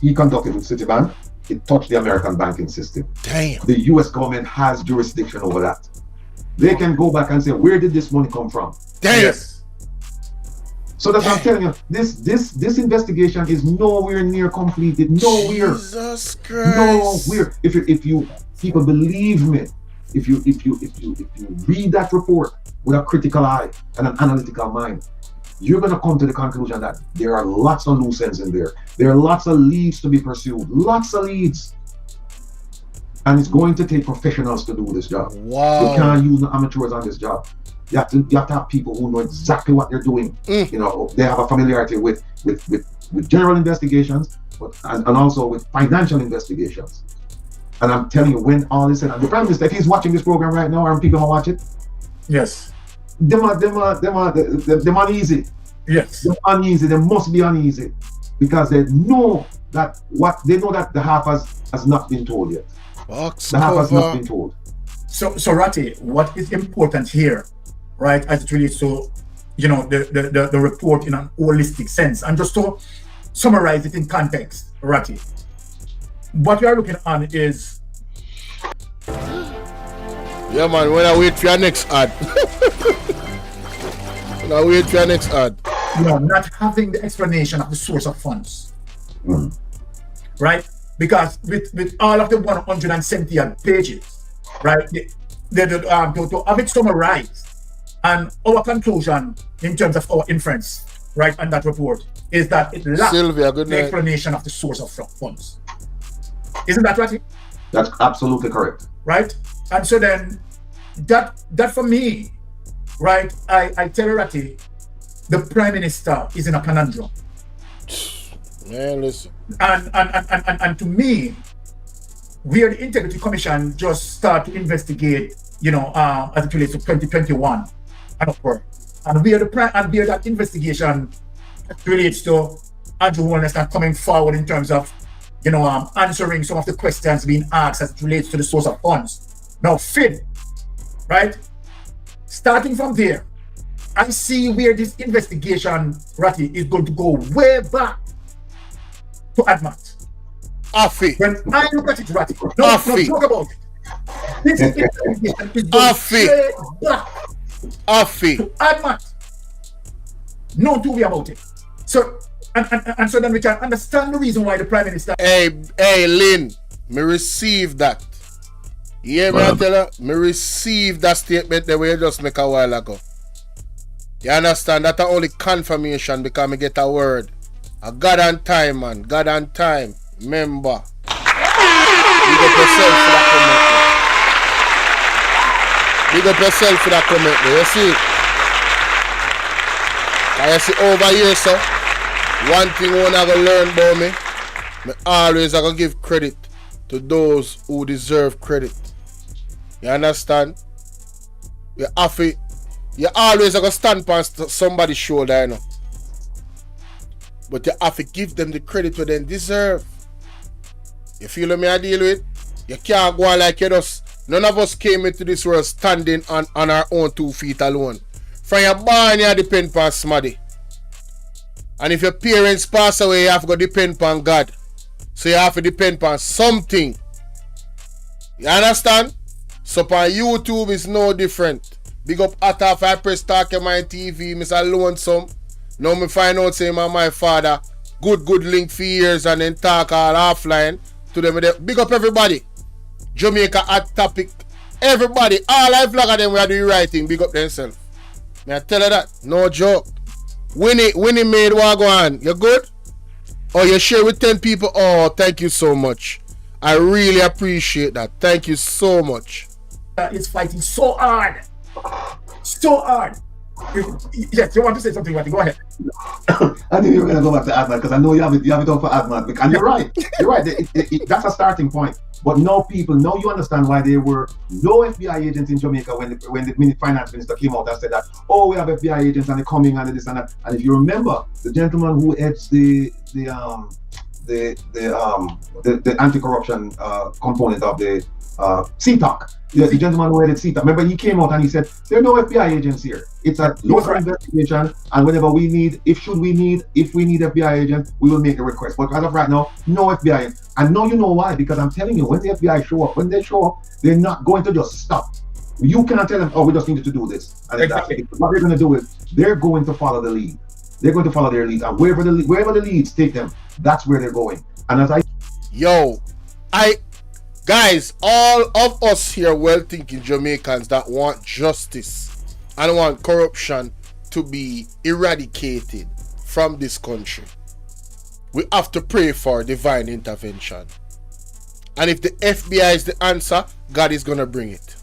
he conducted with Citibank, it touched the American banking system. Damn. The US government has jurisdiction over that. They can go back and say, where did this money come from? Damn. Yes. So that's what I'm telling you. This investigation is nowhere near completed. Nowhere. Jesus Christ. Nowhere. If you people believe me, if you read that report with a critical eye and an analytical mind, you're gonna come to the conclusion that there are lots of loose ends in there. There are lots of leads to be pursued. Lots of leads. And it's going to take professionals to do this job. Wow. You can't use no amateurs on this job. You have to have people who know exactly what they're doing. You know, they have a familiarity with general investigations, and also with financial investigations. And I'm telling you, when all is said, and the Prime Minister, if he's watching this program right now, and people gonna watch it, yes, them uneasy. Yes, they're uneasy. They must be uneasy because they know that the half has not been told yet. Box the half has cover. not been told. So Ratty, what is important here, right, as it relates to, you know, the report in an holistic sense, and just to summarize it in context, Ratty, what we are looking on is, yeah, man, when I wait for your next ad. When I wait for your next ad. you know, not having the explanation of the source of funds, right? because with all of the 170 pages, right, to have it summarized, and our conclusion in terms of our inference, right, on that report is that it lacks the explanation of the source of funds. Isn't that right? That's absolutely correct. Right? And so then that for me, right, I tell Ratty, the Prime Minister is in a conundrum. Man, listen. And to me, where the Integrity Commission just start to investigate, as it relates to 2021 and upward, and where that investigation relates to Andrew Holness not coming forward in terms of, answering some of the questions being asked as it relates to the source of funds. Now, FID, right? Starting from there, I see where this investigation, Ratty, is going to go way back to ADMAT. When I look at it, Ratty, no talk about it. This investigation is going straight back to ADMAT. No two way about it. So, and so then we can understand the reason why the Prime Minister. Hey, Lynn, me receive that. Yeah, me tell her, me receive that statement that we just make a while ago. You understand? That's the only confirmation because me get a word. A God and time, man. God and time. Remember. Big up yourself for that comment. Big up yourself for that comment. You see? Can you see over here, sir? One thing I want to learn about me always I gonna give credit to those who deserve credit. You understand? You always gonna stand on somebody's shoulder, But you have to give them the credit what they deserve. You feel me I deal with? You can't go on like you just. None of us came into this world standing on our own 2 feet alone. From your born you depend on somebody. And if your parents pass away, you have to depend on God. So you have to depend on something. You understand? So on YouTube is no different. Big up Atta if I press talk on my TV, Mr. Lonesome. Now me find out say my father. Good link for years and then talk all offline to them. Big up everybody. Jamaica Hot Topic. Everybody, all I vlog of them we are doing writing. Big up themselves. May I tell you that? No joke. Winnie made what go on. You good? Oh, you share with 10 people? Oh, thank you so much. I really appreciate that. Thank you so much. It's fighting so hard. So hard. Yes, you want to say something, Ratty? Go ahead. I knew you were going to go back to ADMAT because I know you have it on for ADMAT. And you're right. You're right. That's a starting point. But now you understand why there were no FBI agents in Jamaica when the finance minister came out and said that, oh, we have FBI agents and they're coming and this and that. And if you remember, the gentleman who heads the anti-corruption component of the CTOC, the gentleman who headed CTOC, remember he came out and he said, there are no FBI agents here. It's a local investigation, and whenever we need, if we need FBI agents, we will make a request. But as of right now, no FBI. And now you know why, because I'm telling you, when the FBI show up, they're not going to just stop. You cannot tell them, oh, we just need to do this. And exactly. What they're going to do is, they're going to follow the lead. They're going to follow their lead. And wherever the leads take them, that's where they're going. And guys, all of us here well-thinking Jamaicans that want justice and want corruption to be eradicated from this country, we have to pray for divine intervention. And if the FBI is the answer, God is going to bring it.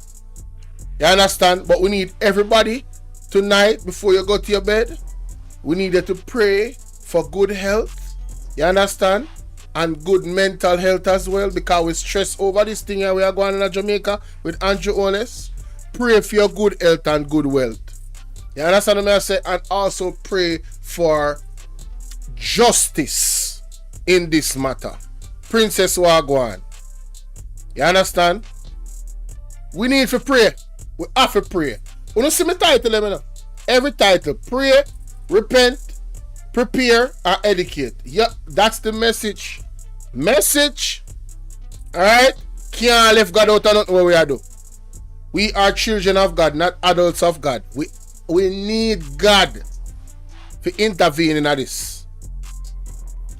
You understand? But we need everybody tonight, before you go to your bed, we need you to pray for good health. You understand? And good mental health as well, because we stress over this thing and we are going in Jamaica with Andrew Holness. Pray for your good health and good wealth. You understand what I say? And also pray for justice in this matter. Princess Wagwan. You understand? We need to pray. We have to pray. You don't see my title, let me know. Every title. Pray, repent, prepare, and educate. Yeah, that's the message. Alright? Can't leave God out of nothing what we are doing. We are children of God, not adults of God. We need God to intervene in this.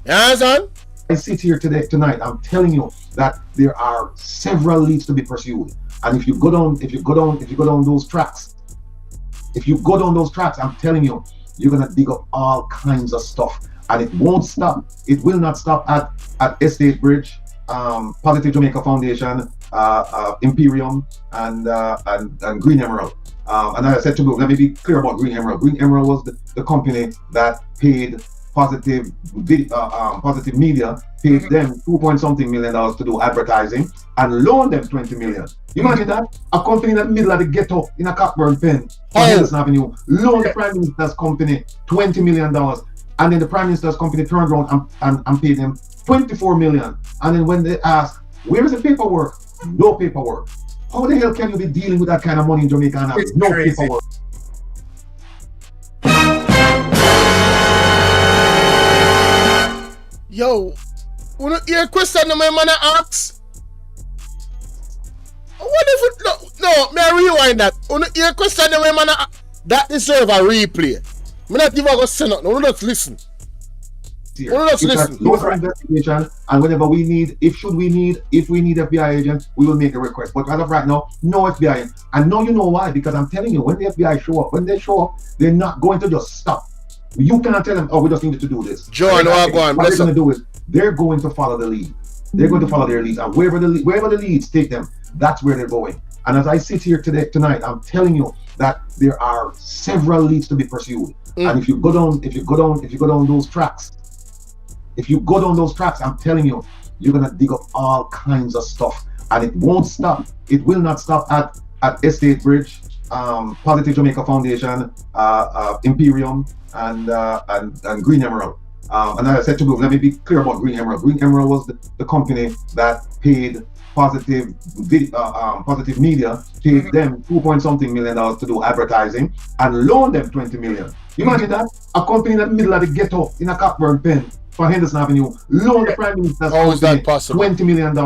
You understand? I sit here tonight, I'm telling you that there are several leads to be pursued. And if you go down those tracks, I'm telling you, you're gonna dig up all kinds of stuff. And it won't stop. It will not stop at Estate Bridge, Positive Jamaica Foundation, Imperium, and Green Emerald. And as I said to you, let me be clear about Green Emerald. Green Emerald was the company that paid Positive Media, paid them $2.something million to do advertising and loaned them $20 million. Imagine that, a company in the middle of the ghetto in a Cockburn pen on Henderson Avenue loaned the Prime Minister's company $20 million, and then the Prime Minister's company turned around and paid them $24 million. And then when they asked, where is the paperwork? No paperwork. How the hell can you be dealing with that kind of money in Jamaica and have no paperwork? Yo, you know, your question my man asks? What if it, no, may I rewind that? Your question my man that deserve a replay. Me not even go say nothing. No, just listen. Just listen. Local investigation, and whenever we need, if we need FBI agents, we will make a request. But as of right now, no FBI. And now you know why? Because I'm telling you, when the FBI show up, they're not going to just stop. You cannot tell them, oh, we just need to do this. John, what they're going to do is they're going to follow the lead. They're going to follow their leads, and wherever the leads take them, that's where they're going. And as I sit here tonight, I'm telling you that there are several leads to be pursued. And if you go down those tracks, I'm telling you, you're gonna dig up all kinds of stuff, and it won't stop. It will not stop at Estate Bridge, Positive Jamaica Foundation, Imperium, and Green Emerald. And as I said to you, let me be clear about Green Emerald. Green Emerald was the company that paid Positive Media, paid them $2.something million to do advertising and loaned them $20 million. Imagine that, a company in the middle of the ghetto in a Cockburn pen for Henderson Avenue loaned the Prime Minister's company $20 million,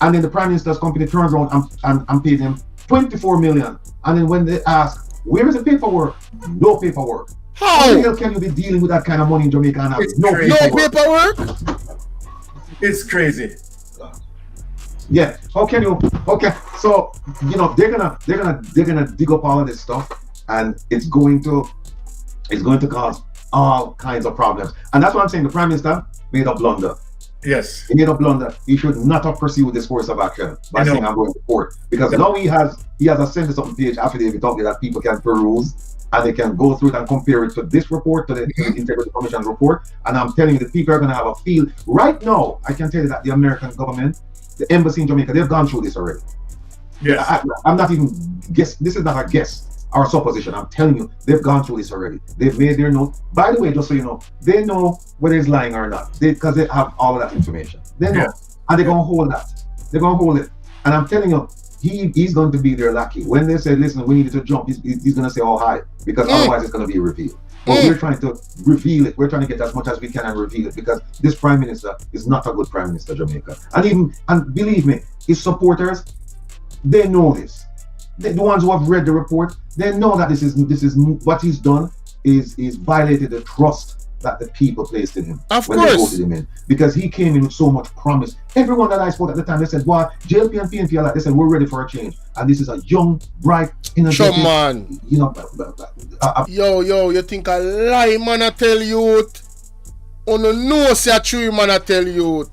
and then the Prime Minister's company turns around and paid them $24 million. And then when they ask, where is the paperwork? No paperwork. How the hell can you be dealing with that kind of money in Jamaica and have no paperwork? It's crazy. Yeah. How can you? Okay. So you know they're gonna dig up all of this stuff, and it's going to cause all kinds of problems. And that's why I'm saying the Prime Minister made a blunder. Yes. He made a blunder. He should not have pursued this course of action by saying I'm going to court, because now he has a 70-something page affidavit out there that people can peruse, and they can go through it and compare it to this report, to the Integrity Commission report. And I'm telling you, the people are going to have a feel. Right now, I can tell you that the American government, the embassy in Jamaica, they've gone through this already. Yes. I'm not even guess. This is not a guess or supposition. I'm telling you, they've gone through this already. They've made their note. By the way, just so you know, they know whether it's lying or not, because they have all of that information. They know, and they're going to hold that. They're going to hold it. And I'm telling you, he's going to be their lackey. When they say, listen, we need to jump, he's going to say, oh, hi, because otherwise it's going to be revealed. But we're trying to reveal it. We're trying to get as much as we can and reveal it, because this Prime Minister is not a good Prime Minister, Jamaica. And believe me, his supporters, they know this. The ones who have read the report, they know that this is what he's done is violated the trust that the people placed in him when they voted him in, because he came in with so much promise. Everyone that I spoke at the time, they said, "Well, JLP and PNP are like," they said, "We're ready for a change." And this is a young, bright, energetic, man. You know, yo, you think a lie, man? I tell you, on the nose, say true, man. I tell you.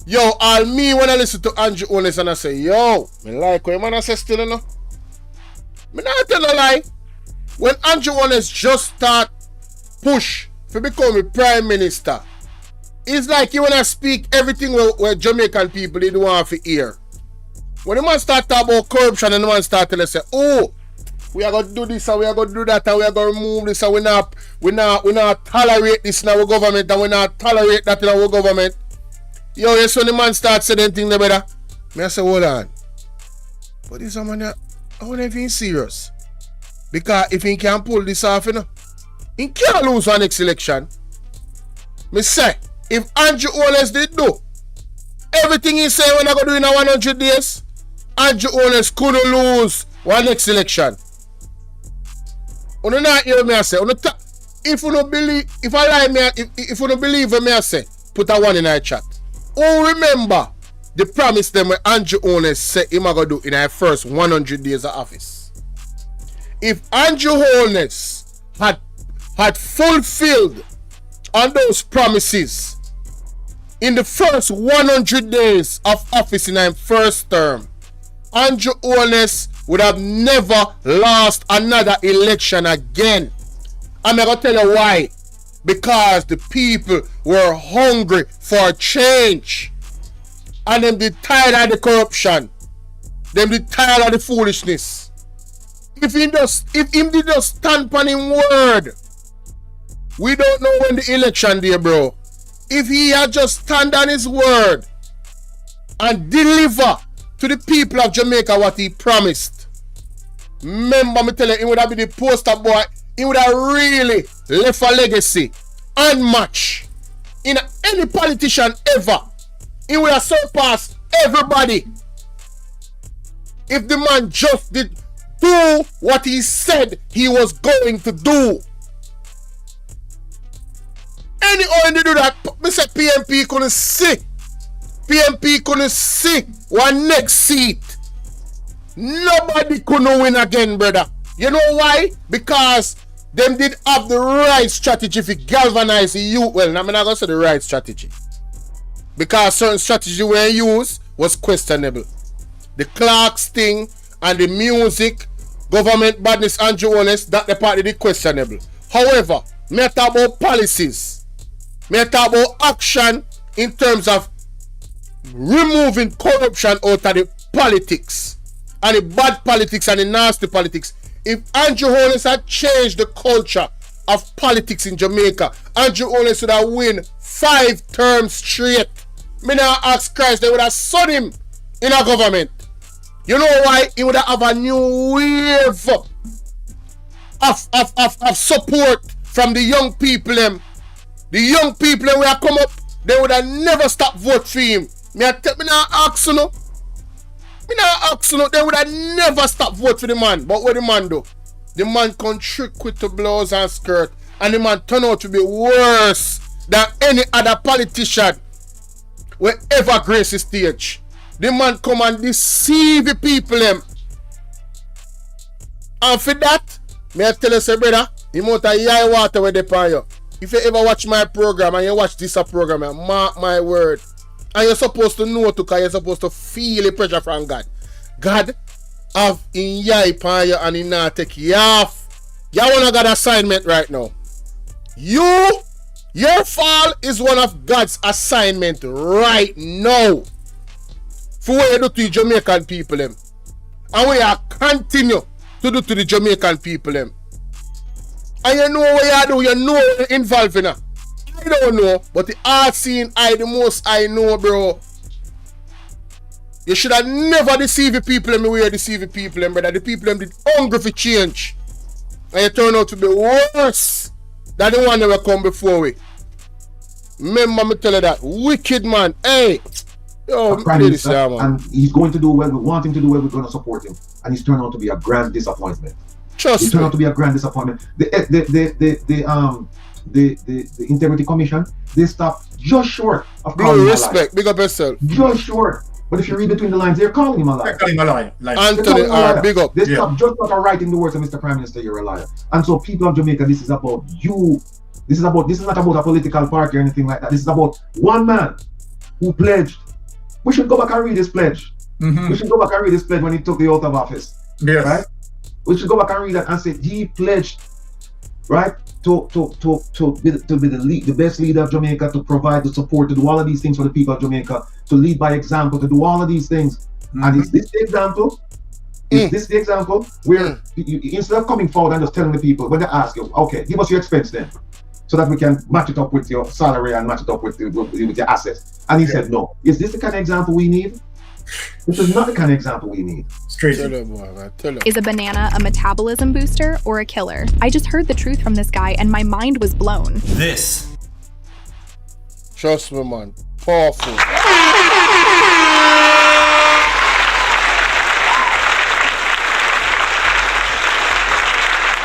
Yo, all me when I listen to Andrew Holness and I say, yo, me like what man I say still, you know? Me not tell a lie. When Andrew Holness just start push to become a Prime Minister, it's like you wanna speak everything where Jamaican people they don't want to hear. When the man start talking about corruption and the man start telling us, say, oh, we are gonna do this and we are gonna do that and we are gonna remove this and we not tolerate this in our government and we not tolerate that in our government. Yo, yes, when the man starts saying anything there, brother, me I say, hold on. But this man, I want to be serious. Because if he can pull this off, you know, he can't lose one next election. Me say, if Andrew Holness did do everything he said when I go do in 100 days, Andrew Holness couldn't lose one next election. You know not hear me I say. If you don't believe, if I lie me, if you don't believe me I say, put a one in our chat. who remember the promise them when Andrew Holness said him gonna do in our first 100 days of office? If Andrew Holness had fulfilled on those promises in the first 100 days of office in our first term, Andrew Holness would have never lost another election again. I'm going to tell you why. Because the people were hungry for change. And them they tired of the corruption. Them they tired of the foolishness. If him did just stand on him word, we don't know when the election day, bro. If he had just stand on his word and deliver to the people of Jamaica what he promised, remember me tell you, he would have been the poster boy. He would have really left a legacy unmatched in any politician ever. He would have surpassed everybody if the man just did do what he said he was going to do. Any how they do that, me say PMP couldn't see. PMP couldn't see one next seat. Nobody couldn't win again, brother. You know why? Because them did have the right strategy to galvanize the youth. Well, I'm not going to say the right strategy. Because certain strategy we used was questionable. The Clark's thing and the music, government badness, Andrew Holness, that the part did questionable. However, me talk about policies. Me talk about action in terms of removing corruption out of the politics. And the bad politics and the nasty politics. If Andrew Holness had changed the culture of politics in Jamaica, Andrew Holness would have won 5 terms straight. Me now ask Christ, they would have sold him in a government. You know why? He would have a new wave of support from the young people. The young people who have come up, they would have never stopped vote for him. Me now ask you no. They would have never stopped vote for the man. But what the man do? The man can trick with the blouse and skirt, and the man turn out to be worse than any other politician will ever grace the stage. The man come and deceive the people. And for that, may I tell you, say, brother, you must have yai water with the pan. If you ever watch my program and you watch this program, mark my word. And you're supposed to know to, because you're supposed to feel the pressure from God. God have in yai pan and in not take you off. You wanna got assignment right now. Your fall is one of God's assignment right now. For what you do to the Jamaican people. And we are continue to do to the Jamaican people. And you know what you do, you know what you're involved in. I don't know, but the art scene, the most I know, bro. You should have never deceived the people the way you deceive the people, brother. The people did hungry for change. And you turn out to be worse than the one that will come before we. Remember me tell you that. Wicked man. Hey. Yo, this, and he's going to do well. We want him to do well. We're going to support him. And he's turned out to be a grand disappointment. Trust turned out to be a grand disappointment. The Integrity Commission, they stopped just short of calling him a liar. Big up yourself. Just short. But if you read between the lines, they're calling him a liar. They're calling him a liar. Anthony, big up. They stopped just not writing the words of Mr. Prime Minister, you're a liar. And so people of Jamaica, this is about you. This is not about a political party or anything like that. This is about one man who pledged. We should go back and read his pledge. We should go back and read his pledge when he took the oath of office. Yes. Right? We should go back and read that and say he pledged, right, to be the best leader of Jamaica, to provide the support, to do all of these things for the people of Jamaica, to lead by example, to do all of these things. And is this the example? Is this the example where you, instead of coming forward and just telling the people, when they ask you, okay, give us your expense then, so that we can match it up with your salary and match it up with your assets. And he said no. Is this the kind of example we need? This is not the kind of example we need. Is a banana a metabolism booster or a killer? I just heard the truth from this guy and my mind was blown. This. Trust me, man. Powerful.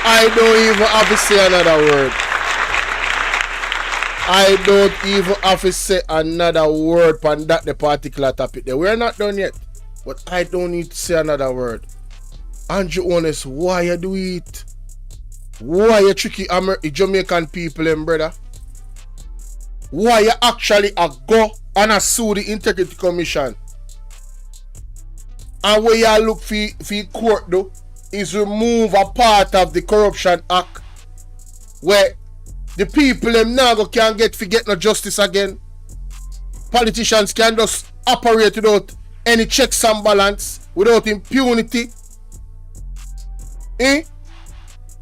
I don't even have to say another word. I don't even have to say another word on that the particular topic there. We're not done yet. But I don't need to say another word. Andrew Holness, why you do it? Why you tricky Jamaican people, brother? Why you actually go and sue the Integrity Commission? And where you look for court though is remove a part of the Corruption Act where the people them now can't get no justice again. Politicians can just operate without any checks and balance, without impunity.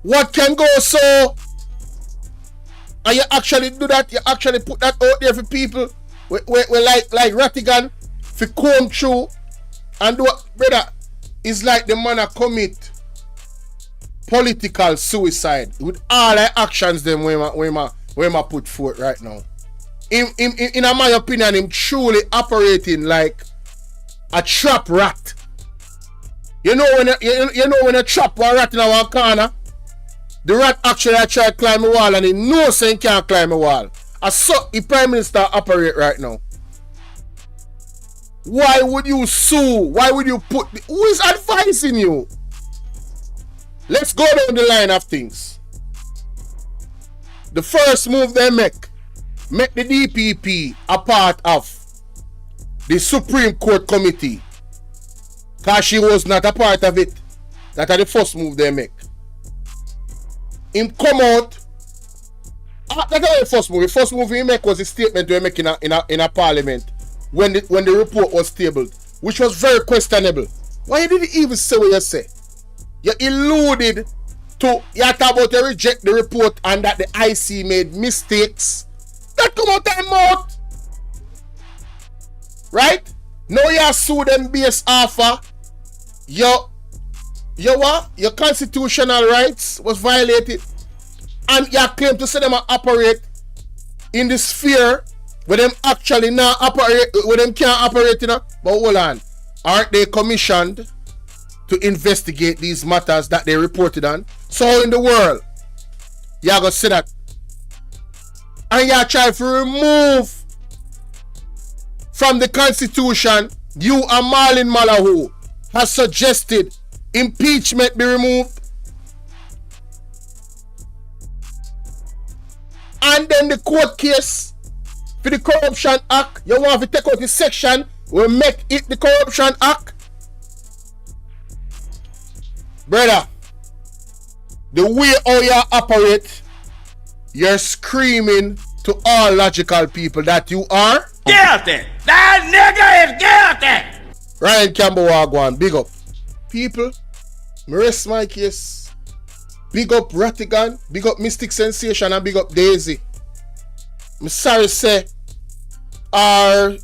What can go so? And you actually do that, you actually put that out there for people we like Rattigan for come through and do what, brother, it's like the man a commit political suicide with all the actions them where ma put forth right now. In my opinion, him truly operating like a trap rat. You know when a trap one rat in one corner, the rat actually try to climb a wall and he knows he can't climb a wall. As so the Prime Minister operate right now. Why would you sue? Why would you put who is advising you? Let's go down the line of things. The first move they make the DPP a part of the Supreme Court Committee. Because she was not a part of it. That are the first move they make. Him come out. That was the first move. The first move he make was a statement they make in a parliament when the report was tabled, which was very questionable. Why did he even say what you say? You alluded to you talk about you reject the report and that the IC made mistakes. That come out time out. Right? Now you sue them based off your constitutional rights was violated. And you claim to say them operate in the sphere where them actually not operate, where them can't operate, But hold on. Aren't they commissioned to investigate these matters that they reported on? So in the world, you gonna say that. And you try to remove from the Constitution, you and Marlon Malahoo has suggested impeachment be removed. And then the court case for the Corruption Act, you want to take out the section will make it the Corruption Act. Brother, the way how you operate, you're screaming to all logical people that you are guilty. That nigga is guilty. Ryan Campbell Wagwan, big up. People, me rest my case. Big up Rattigan, big up Mystic Sensation, and big up Daisy. I'm sorry say, me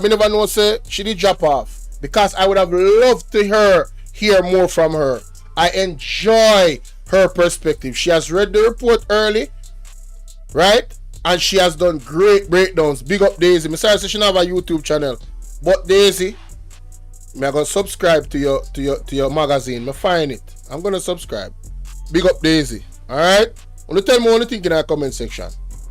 never know say she did drop off because I would have loved to hear more from her. I enjoy her perspective. She has read the report early, right? And she has done great breakdowns. Big up Daisy. I'm sorry say she don't have a YouTube channel, but Daisy, I'm gonna subscribe to your magazine. I find it. I'm gonna subscribe. Big up Daisy. Alright? Want to tell me what you think in the comment section.